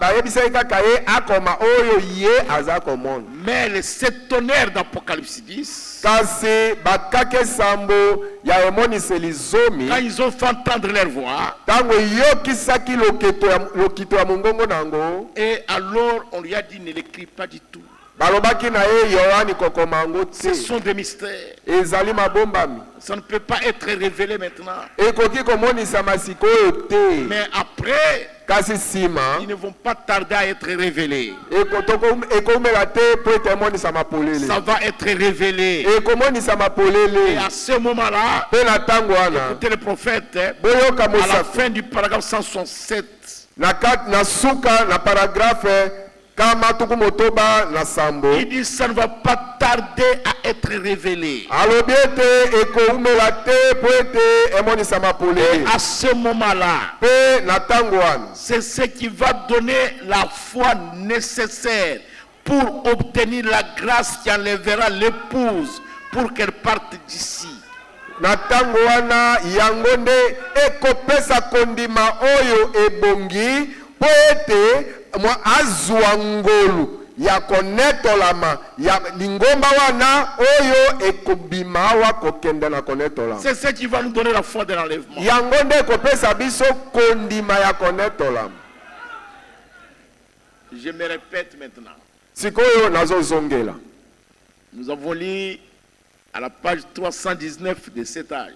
bayebisaki kaka ye akoma oyo ye aza komona. Mais les 7 tonnerres d'Apocalypse 10, kasi bakake sambo ya emoniseli zomi quand ils ont fait entendre leur voix, tango yokisaki lokito ya mongongo nango, et alors on lui a dit ne l'écris pas du tout. balobaki na ye Yohani kokomango Ce te, sont des mystères. ezali mabombami, Ça ne peut pas être révélé maintenant. ekoki komonisa masikoyo te, Mais après, kasi sima ils ne vont pas tarder à être révélés. ekomela te po ete emonisa mapolele, Ça va être révélé. ekomonisa Et mapolele. à ce moment-là, Mpe na ntango wana écoutez le prophète, boyoka à la mosaku fin du paragraphe 167, na suka na paragrafe kama tuku motoba na sambo, il dit ça ne va pas tarder à être révélé. alobi ete ekoumela te po ete emonisa Et mapolele. à ce moment-là, Mpe na ntango wana c'est ce qui va donner la foi nécessaire pour obtenir la grâce qui enlèvera l'épouse pour qu'elle parte d'ici. na ntango wana yango nde ekopesa kondima oyo ebongi po ete mwa azwa ngolu ya konetolama ya lingomba wana oyo ekobima awa kokende na konetolama. C'est ce qui va nous donner la foi de l'enlèvement. yango nde ekopesa biso kondima ya konetolama. Je me répète maintenant. Sikoyo nazozongela. Nous avons lu à la page 319 de cet âge.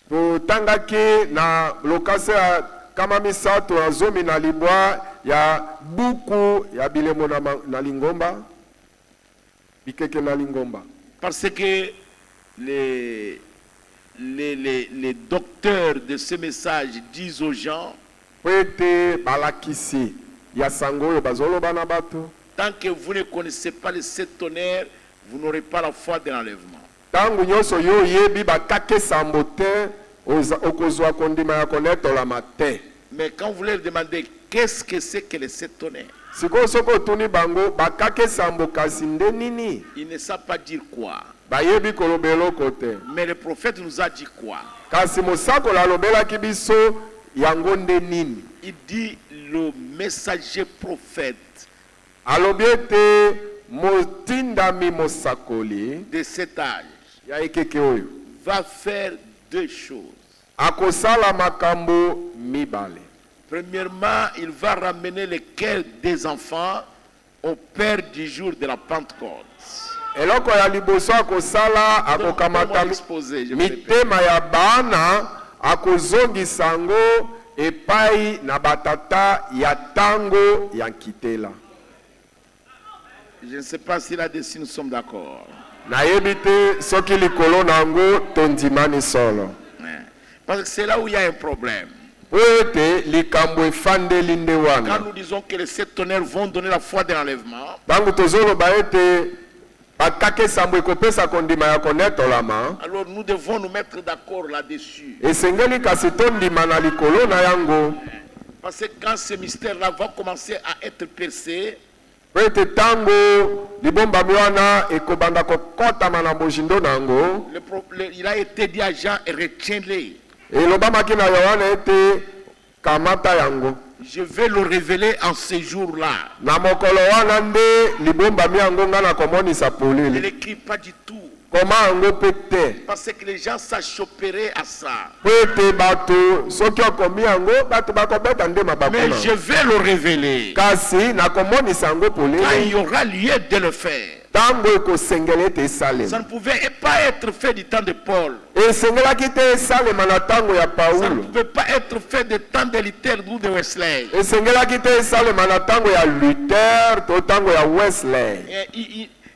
Totangaki na lokase ya kama misato na zomi na libwa ya buku ya bilemo na lingomba, bikeke na lingomba. Parce que les docteurs de ce message disent aux gens, Pwete balakisi ya sangoyo bazoloba na bato, tant que vous ne connaissez pas les 7 tonnerres, vous n'aurez pas la foi de l'enlèvement. tangu nyonso yo yebi bakake sambo te okozwa kondima ya konetolama te. Mais quand vous leur demandez qu'est-ce que c'est que les 7 tonnerres, Sikoyo soko tuni bango bakake sambo kasi nde nini, ils ne savent pas dire quoi. bayebi kolobelo kote. Mais le prophète nous a dit quoi? Kasi mosako la lobelaki biso yango nde nini. Il dit le messager prophète Alobi ete motindami mosakoli de cet âge ya ekeke oyo va faire 2 choses. akosala makambo mibale. Premièrement, il va ramener le cœur des enfants au Père du jour de la Pentecôte. Eloko ya liboso akosala akokamata mitema ya bana akozongisa yango epai na batata ya tango ya nkitela. Je ne sais pas si là-dessus nous sommes d'accord. Nayebi te soki likolo nango tondimani solo. Parce que c'est là où il y a un problème. Oete likambo efandeli nde Quand wana. nous disons que les 7 tonnerres vont donner la foi de l'enlèvement, Tangu tozoloba ete bakake sambo ekopesa kondima ya konetolama, alors nous devons nous mettre d'accord là-dessus. esengeli kasi tondima na likolo na yango. Parce que quand ce mystère-là va commencer à être percé, Po ete tango libombami wana ekobanda kokotama na mozindo nango, il a été dit à Jean, retiens-les. elobamaki na Yohana ete kamata yango. Je vais le révéler en ce jour-là. Na mokolo wana nde libombami yango nga na komonisa Ne polele. l'écris pas du tout. Koma yango pe te. Parce que les gens s'achopperaient à ça. Po ete bato soki okomi yango bato bakobeta nde mabako Mais na. je vais le révéler. Kasi na komonisa yango Quand il polele. y aura lieu de le faire. Tango ekosengela ete Ça esalema. ne pouvait pas être fait du temps de Paul. Esengelaki te esalema na tango ya Ça ne Paulo. pouvait pas être fait du temps de Luther ou de Wesley. Esengelaki te esalema na tango ya Luther to tango ya Wesley.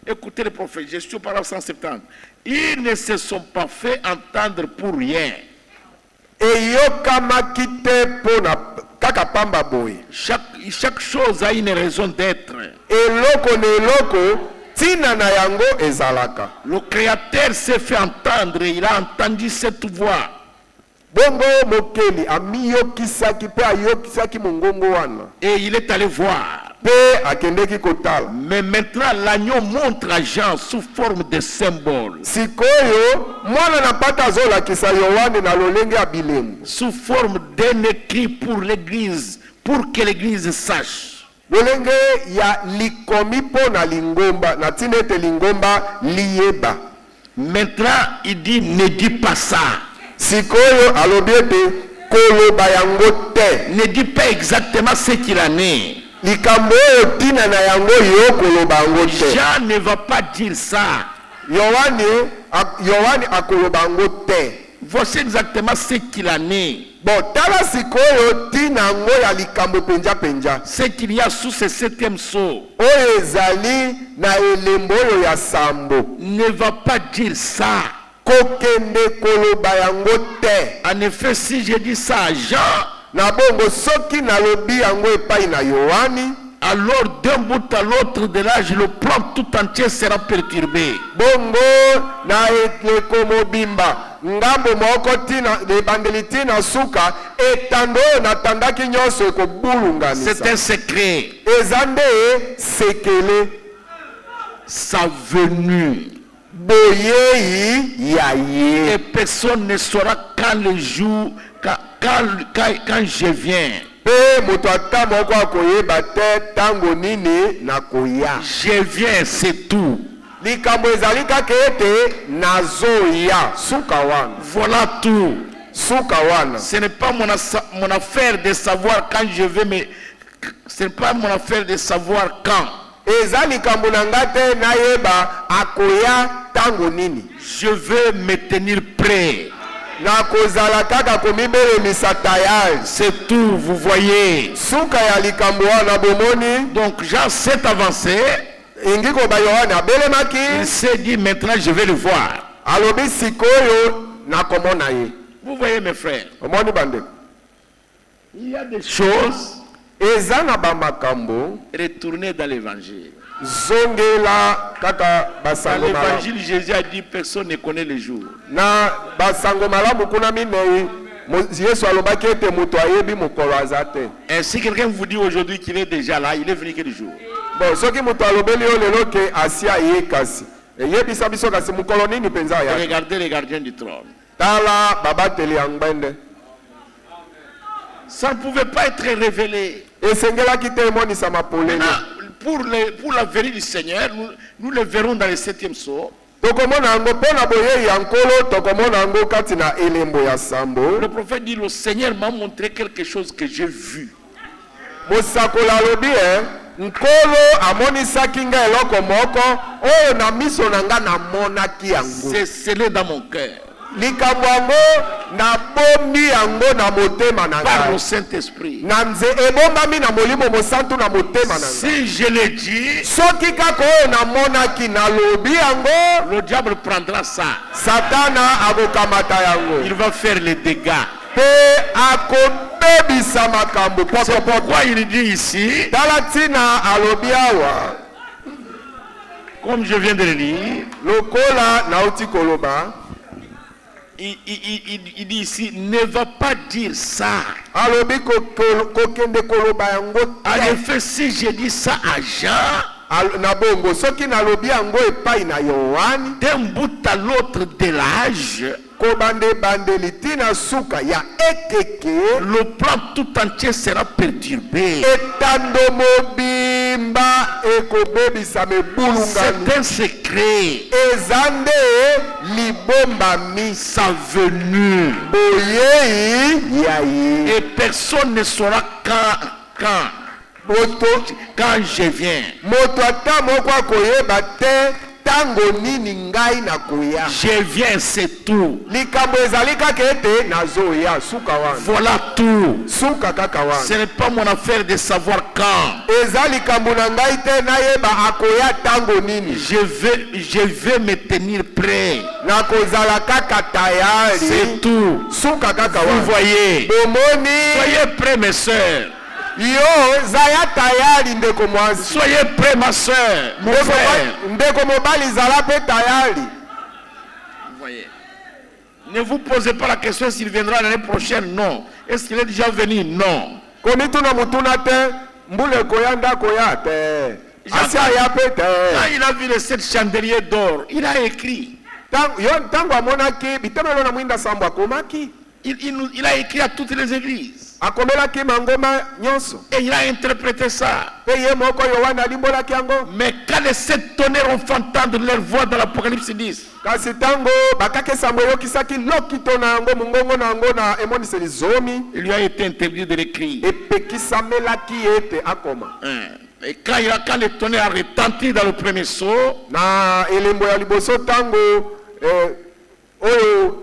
Écoutez le prophète, je suis au paragraphe 170. Ils ne se sont pas fait entendre pour rien. Eyokamaki te mpona kaka pamba boye. Chaque chose a une raison d'être. Eloko na eloko tina na yango ezalaka. Le Créateur s'est fait entendre, il a entendu cette voix. Bongo mokeli amiyokisaki pe ayokisaki mongongo wana. Et il est allé voir. Pe akendeki kotala. Mais maintenant, l'agneau montre à Jean sous forme de symbole. Sikoyo mwana na pata azolakisa Yohane na lolenge ya bilemo. Sous forme d'un écrit pour l'église, pour que l'église sache. Bolenge ya likomi po na lingomba na tinete lingomba lieba. Maintenant, il dit ne dis pas ça. Sikoyo alobiete koloba yango te. Ne dis pas exactement ce qu'il en est. Likambo tina na yango yo koloba yango te. Jean ne va pas dire ça. Yohani akoloba yango te. Voici exactement ce qu'il en est. Bon, tala sikoyo tina ngo ya likambo penja penja. Ce qu'il y a sous ce 7e sceau. Oyo ezali na elembo oyo ya sambo. Ne va pas dire ça. Kokende koloba yango te. En effet, si je dis ça à Jean, na bongo soki nalobi yango epai na Yohani, alors d'un bout à l'autre de là, le plan tout entier sera perturbé. Bongo na ekoko bimba ngambo moko tina de bandeli tina suka etando na tandaki nyonso ekobulunganisa. C'est un secret. Ezande sekele Sa venue. Boyei yaye. Et personne ne saura quand le jour, quand je viens. Moto ata moko akoyeba te tango nini na koya. Je viens, c'est tout. Likambo ezali kaka ete nazoya suka wana. Voilà tout. Suka wana. Ce n'est pas mon affaire de savoir quand je vais, mais ce n'est pas mon affaire de savoir quand. Eza likambo nanga te nayeba akoya tango nini. Je veux me tenir prêt. Na kozala kaka komibelemisa tayari. C'est tout, vous voyez. Suka ya likambo wana bomoni. Donc Jean s'est avancé. Ingiko ba Yohani abelemaki. Il s'est dit maintenant je vais le voir. Alobi sikoyo na komona ye. Vous voyez mes frères. Omoni bande. Il y a des choses. Eza na ba makambo. Retournez dans l'évangile. Zongela kaka Dans basango malamu. l'évangile, Jésus a dit personne ne connaît le jour. Na basango malamu kuna minei. Yesu alobaki ete moto ayebi mokolo azate. Et si quelqu'un vous dit aujourd'hui qu'il est déjà là, il est venu quel jour? Bon, soki moto alobeli yo lelo ke asia ye kasi. Eyebisa biso kasi mokolo nini penza ya. Regardez les gardiens du trône. Tala babateli ya ngbende. Ça ne pouvait pas être révélé. Esengelaki te emonisa mapolele. Pour la venue du Seigneur, nous le verrons dans le 7e sceau. Tokomona yango pona boye ya nkolo tokomona yango kati na elembo ya sambo. Le prophète dit le Seigneur m'a montré quelque chose que j'ai vu. Mosakola lobi nkolo amonisaki nga eloko moko oyo na miso na nga namonaki yango. C'est scellé dans mon cœur. Likambo yango na bombi yango na motema na Par ngai. le Saint-Esprit. Na nze ebombami na molimo mosantu na motema na ngai. Si je le dis, Soki kaka oyo namonaki na lobi yango, le diable prendra ça. Satana akokamata yango. Il va faire les dégâts. Pe akobebisa makambo C'est poko. pourquoi il dit ici, Tala tina alobi awa. comme je viens de le lire, Lokola nauti koloba. il dit ici, ne va pas dire ça. Alobi kokende koloba yango. En effet, si je dis ça à Jean, Na bongo soki na lobi yango epai na Yohani. d'un bout à l'autre de l'âge, Kobande bandeli tina suka ya ekeke. le plan tout entier sera perturbé. Etando mobimba ekobebisa mebulungani. C'est un secret. Ezande libombami. Sa venue. Boyei yaye. Et personne ne saura quand je viens. Moto ata moko akoyeba te tango nini ngai nakoya. Je viens, c'est tout. Likambo ezali kaka ete nazoya suka wana. Voilà tout. Suka kaka wana. Ce n'est pas mon affaire de savoir quand. Eza likambo na ngai te nayeba akoya tango nini. Je vais me tenir prêt. Nakozala kaka tayari. C'est tout. Suka kaka Vous wana. voyez. Bomoni. Soyez prêts, mes soeurs. Yo zaya tayari ndeko mwasi. Soyez prêts, ma soeur, mon frère. Ndeko mobali zala pe tayari. Vous voyez. Ne vous posez pas la question s'il viendra l'année prochaine. Non. Est-ce qu'il est déjà venu? Non. Komi tuna mutuna te mbule koyanda koya te. Asia ya pe te. Quand il a vu les 7 chandeliers d'or, il a écrit. Tango amonaki bitemelo na mwinda sambo akomaki. Il a écrit à toutes les églises. akomelaki mangoma nyonso. Et il a interprété ça. Pe ye moko Yohane alimbolaki yango. Mais quand les 7 tonnerres ont fait entendre leur voix dans l'Apocalypse 10, kasi tango bakake sambo yokisaki lokito na yango mungongo na yango na emoniseli zomi, il lui a été interdit de l'écrire. epekisamelaki ete akoma. Et quand le tonnerre a retenti dans le premier saut, Na elembo ya liboso tango oyo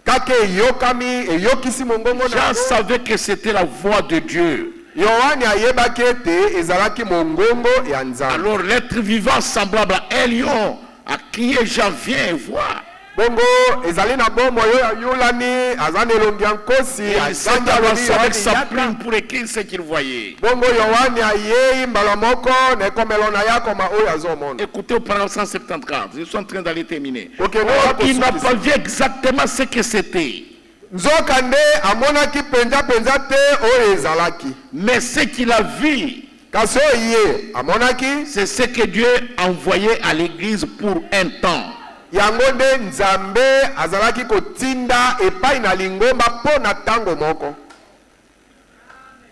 kake yokami eyokisi mungongo na Jean yango. savait que c'était la voix de Dieu. Yohane ayebaki ete ezalaki mongongo ya Nzambe. Alors l'être vivant semblable à un lion a crié, Jean, viens et vois. Bongo ezali na bomo yo ya yulani azana elongi ya nkosi Et il s'est avancé avec sa plume pour écrire ce qu'il voyait. bongo Yohane ayei mbala moko na ekomelo na yakoma oyo azomona. Écoutez au paragraphe 174, je suis en train d'aller terminer. Ok, Or, il n'a pas vu exactement ce que c'était. Nzoka nde amonaki penza te oyo ezalaki. Mais ce qu'il a vu, Kasi oyo ye amonaki c'est ce que Dieu a envoyé à l'église pour un temps. yango nde Nzambe azalaki kotinda epai na lingomba mpo na tango moko.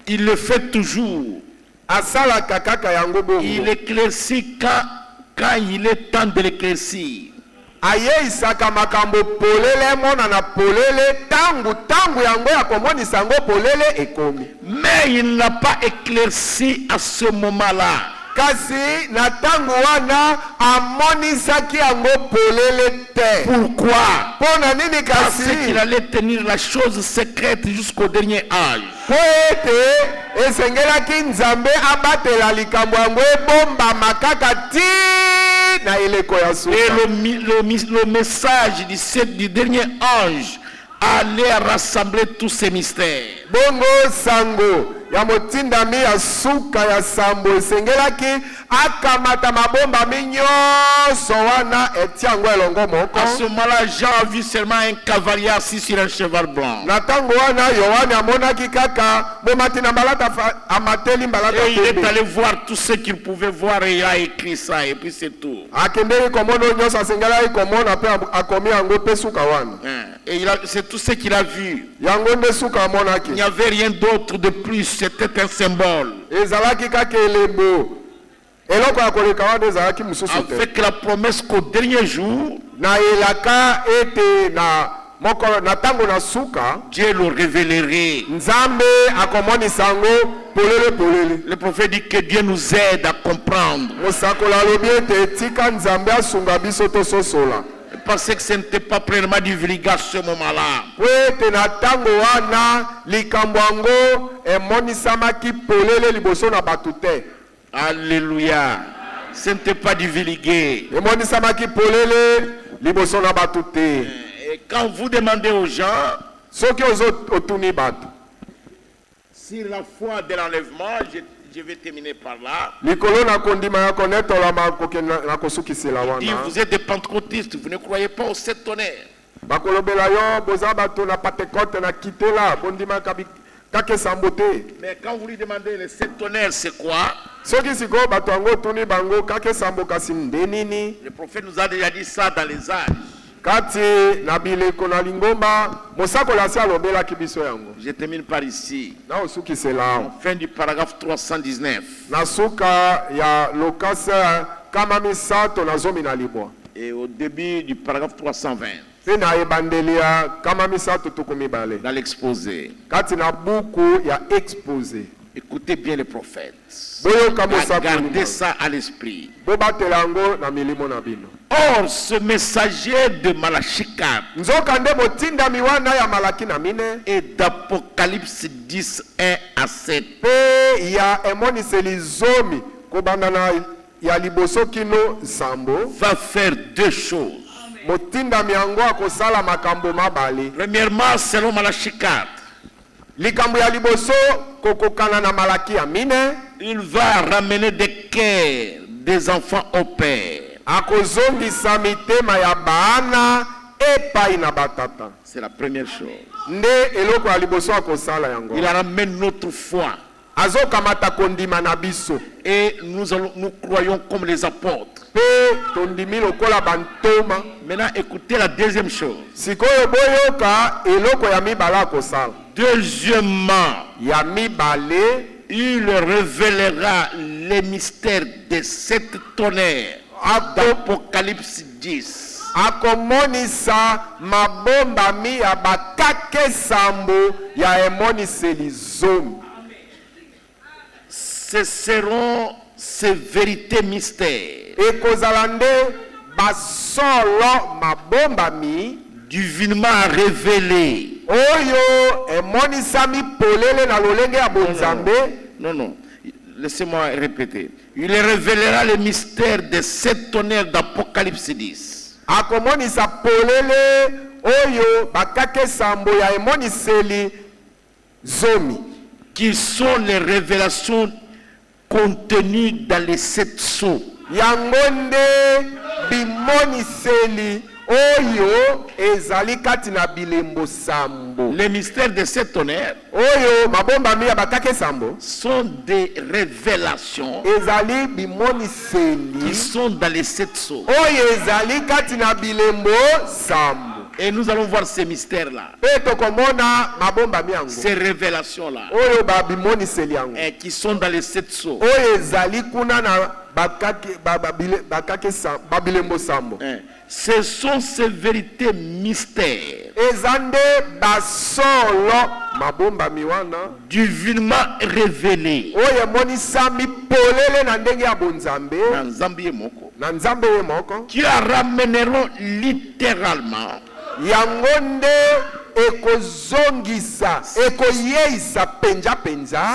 Il le fait toujours. Asalaka kaka yango bongo. Il éclaircit quand il est temps de l'éclaircir. Ayeisaka makambo polele mona na polele tangu yango ya komonisa yango polele ekomi. Mais il n'a pas éclairci à ce moment-là. Kasi na tangu wana amonisaki yango polele te. Pourquoi? Pona nini Parce qu'il kasi? allait tenir la chose secrète jusqu'au dernier âge. Po ete esengelaki Nzambe abatela likambo yango ebombama kaka ti na eleko ya suka. Et le message du dernier ange allait rassembler tous ces mystères. Bongo sango ya motindami ya suka ya sambo esengelaki akamata mabomba nyonso wana etia yango elongo moko. À ce moment-là, Jean a vu seulement un cavalier assis sur un cheval blanc. Na tango wana Yohane amonaki kaka bomati na mbalata amateli mbalata Et il est pembe. allé voir tout ce qu'il pouvait voir et il a écrit ça et puis c'est tout. Akendeki komona nyonso asengelaki komona pe akomi yango pe suka wana. Et c'est tout ce qu'il a vu. Yango nde suka Il amonaki. n'y avait rien d'autre de plus, c'était un symbole. Ezalaki kaka elembo. Eloko ya koleka wana ezalaki mususu te. Avec la promesse qu'au dernier jour, Na elaka ete na moko na tango na suka Dieu le révélerait. Nzambe akomonisa yango polele. Le prophète dit que Dieu nous aide à comprendre. Mosakola alobi ete etika Nzambe asunga biso tososola. Parce que ce n'était pas pleinement divulgué à ce moment-là. Po ete na tango wana likambo yango emonisamaki polele liboso na bato te. Alléluia. Ce n'était pas divulgué. Emonisamaki polele liboso na bato te. Et quand vous demandez aux gens Soki otuni bato sur la foi de l'enlèvement, je vais terminer par là. likolo na kondima ya konetolama koke na kosukisela Dit, wana. vous êtes des pentecôtistes, vous ne croyez pas aux 7 tonnerres. Bakolobela yo boza bato na Pentecote na kitela bondima kake sambo te. Mais quand vous lui demandez les 7 tonnerres, c'est quoi? Soki sikoyo bato yango otuni bango kake sambo kasi nde nini? Le prophète nous a déjà dit ça dans les âges. Kati na bileko na lingomba mosakola si alobelaki biso yango. Je termine par ici. Na osukisela En fin du paragraphe 319. na suka ya lokasa kama misato na zomi na libwa. Et au début du paragraphe 320. Pe na ebandeli ya kama misato tukumi bale. Dans l'exposé. Kati na buku ya exposé. Écoutez bien les prophètes. Boyoka mosakoli. Gardez ça à l'esprit. Bobatela yango na milimo na bino. Or, ce messager de Malachie 4 Nzoka nde motindami wana ya Malaki na mine et d'Apocalypse 10, 1 à 7 pe ya emoniseli zomi kobanda na ya liboso kino sambo va faire 2 choses. motindami yango akosala makambo mabale. Premièrement, selon Malachie 4, Likambo ya liboso kokokana na Malaki ya mine il va ramener des cœurs des enfants au Père. akozongisa mitema ya baana epai na batata. C'est la première chose. Nde eloko ya liboso akosala yango. Il ramène notre foi. Azokamata kondima na biso. Et nous croyons comme les apôtres. Pe tondimi lokola bantoma. Maintenant, écoutez la deuxième chose. Sikoyo boyoka eloko ya mibala akosala. Deuxièmement, ya mibale il révélera les mystères de 7 tonnerres d'Apocalypse 10. akomonisa mabombami ya bakake sambo ya emoniseli zomi. Ce seront ces vérités mystères ekozala nde basolo mabombami divinement révélés. oyo emonisami polele na lolenge ya bonzambe. Non. Laissez-moi répéter. Il révélera les mystères des 7 tonnerres d'Apocalypse 10. akomonisa polele oyo bakake sambo ya emoniseli zomi, Qui sont les révélations contenues dans les 7 sceaux. yango nde bimoniseli oyo ezali kati na bilembo sambo. Les mystères des 7 tonnerres oyo mabombami ya bakake sambo sont des révélations ezali qui bimoniseli sont dans les 7 sceaux. oyo ezali kati na bilembo sambo. Et nous allons voir ces mystères-là, Pe tokomona mabombami yango ces révélations-là, oyo babimoniseli yango qui sont dans les 7 sceaux. oyo ezali kuna na babilembo sambo. Ce sont ces vérités mystères eza nde basolo mabombami wana divinement révélées oyo emonisami polele na ndenge ya bonzambe dans Nzambe moko, na nzambe ye moko, qui la ramèneront littéralement yango nde ekozongisa ekoyeisa penza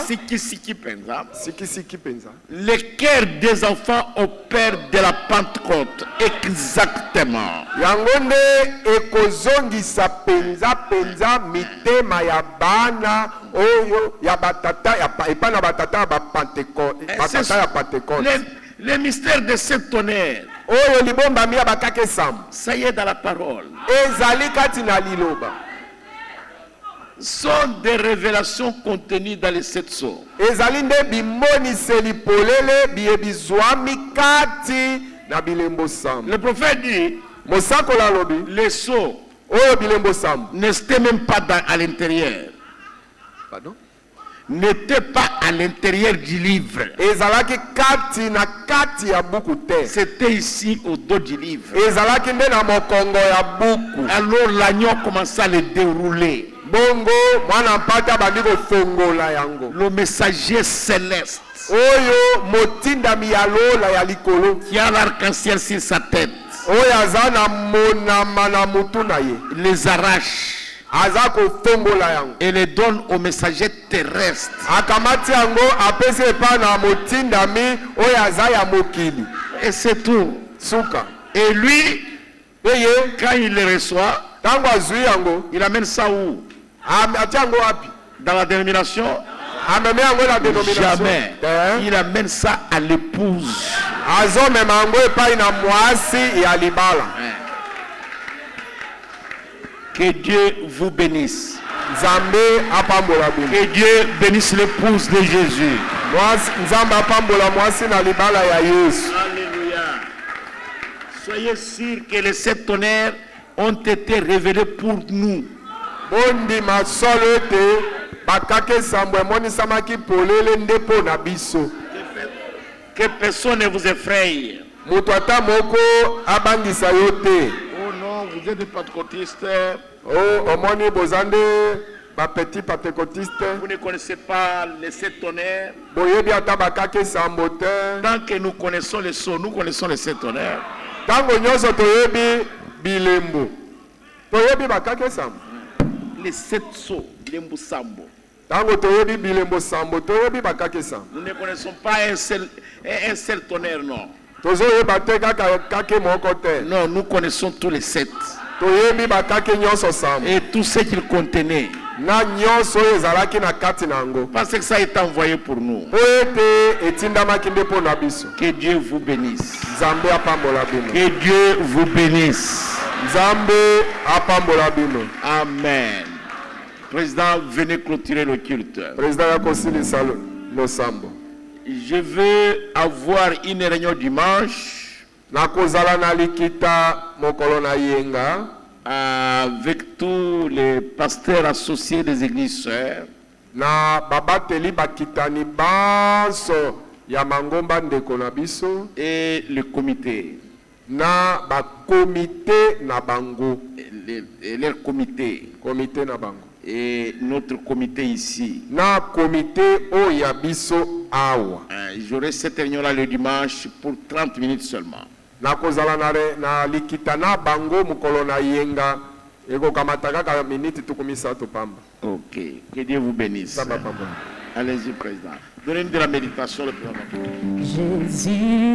Siki penza, sikisiki penza le cœur des enfants au père de la Pentecôte. Exactement. yango nde ekozongisa penza mitema ya bana oyo ya batata epa na batata ya batata ya Pentecote. Les mystères de cette tonnerre, oyo libombami ya bakake sambo ça y est dans la parole, ezali kati na liloba, sont des révélations contenues dans les 7 sceaux. ezali nde bimoniseli polele biyebizwami kati na bilembo sambo. Le prophète dit, Mosakoli alobi les sceaux oyo bilembo sambo n'étaient même pas à l'intérieur. pardon N'étaient pas à l'intérieur du livre. ezalaki kati na kati ya buku te, C'était ici au dos du livre. ezalaki nde na mokongo ya buku. Alors l'agneau commença à le dérouler. bongo mwana mpata bandi kofongola yango, Le messager céleste oyo motindami ya lola ya likolo qui a l'arc-en-ciel sur sa tête oyo aza na monama na mutu na ye les arrache aza kofongola yango et les donne au messager terrestre. akamati yango apesi epa na motindami oyo aza ya mokili Et c'est tout. suka. Et lui, eye quand il le reçoit, ntango azwi yango il amène ça où? atia yango wapi? Dans la dénomination? ameme yango na dénomination Jamais. Il amène ça à l'épouse. azomema yango epai na mwasi ya libala. Que Dieu vous bénisse. nzambe apambola bino. Que Dieu bénisse l'épouse de Jésus. nzambe apambola mwasi na libala ya Yesu. Alléluia. Soyez sûrs que les 7 tonnerres ont été révélés pour nous. bondima solo ete bakake sambo emonisamaki polele nde mpo na biso. Que personne ne vous effraie. moto ata moko abangisa yo te. Oh non, vous êtes des pentecôtistes. o omoni boza nde bapetit pentécotiste, Vous ne connaissez pas les 7 tonnerres. boyebi ata bakake sambo te. Tant que nous connaissons les sceaux, nous connaissons les 7 tonnerres. ntango nyonso toyebi bilembo toyebi bakake sambo. Les 7 sceaux, les Moussambo. ntango toyebi bilembo sambo toyebi bakake sambo. Nous ne connaissons pas un seul tonnerre, non. tozoyeba te kaka kake moko te. Non, nous connaissons tous les 7. toyebi bakake nyonso sambo Et tout ce qu'ils contenaient. na nyonso oyo ezalaki na kati na yango, Parce que ça a été envoyé pour nous. po ete etindamaki nde mpo na biso. Que Dieu vous bénisse. nzambe apambola bino. Que Dieu vous bénisse. nzambe apambola bino. Amen. Président, venez clôturer le culte. président ya kosilisa losambo. Je veux avoir une réunion dimanche nakozala na likita mokolo na yenga avec tous les pasteurs associés des églises sœurs, na babateli bakitani banso ya mangomba ndeko na biso et le comité, na bakomite na bango et leur comité, komite na bango et notre comité ici. na komite o ya biso awa J'aurai cette réunion-là le dimanche pour 30 minutes seulement. na kozala na likita na bango mokolo na yenga ekokamata kaka miniti tukumisato pamba. Ok, que Dieu vous bénisse. Saba pamba. Allez-y, président. Donnez-nous de la méditation le président. Jésus.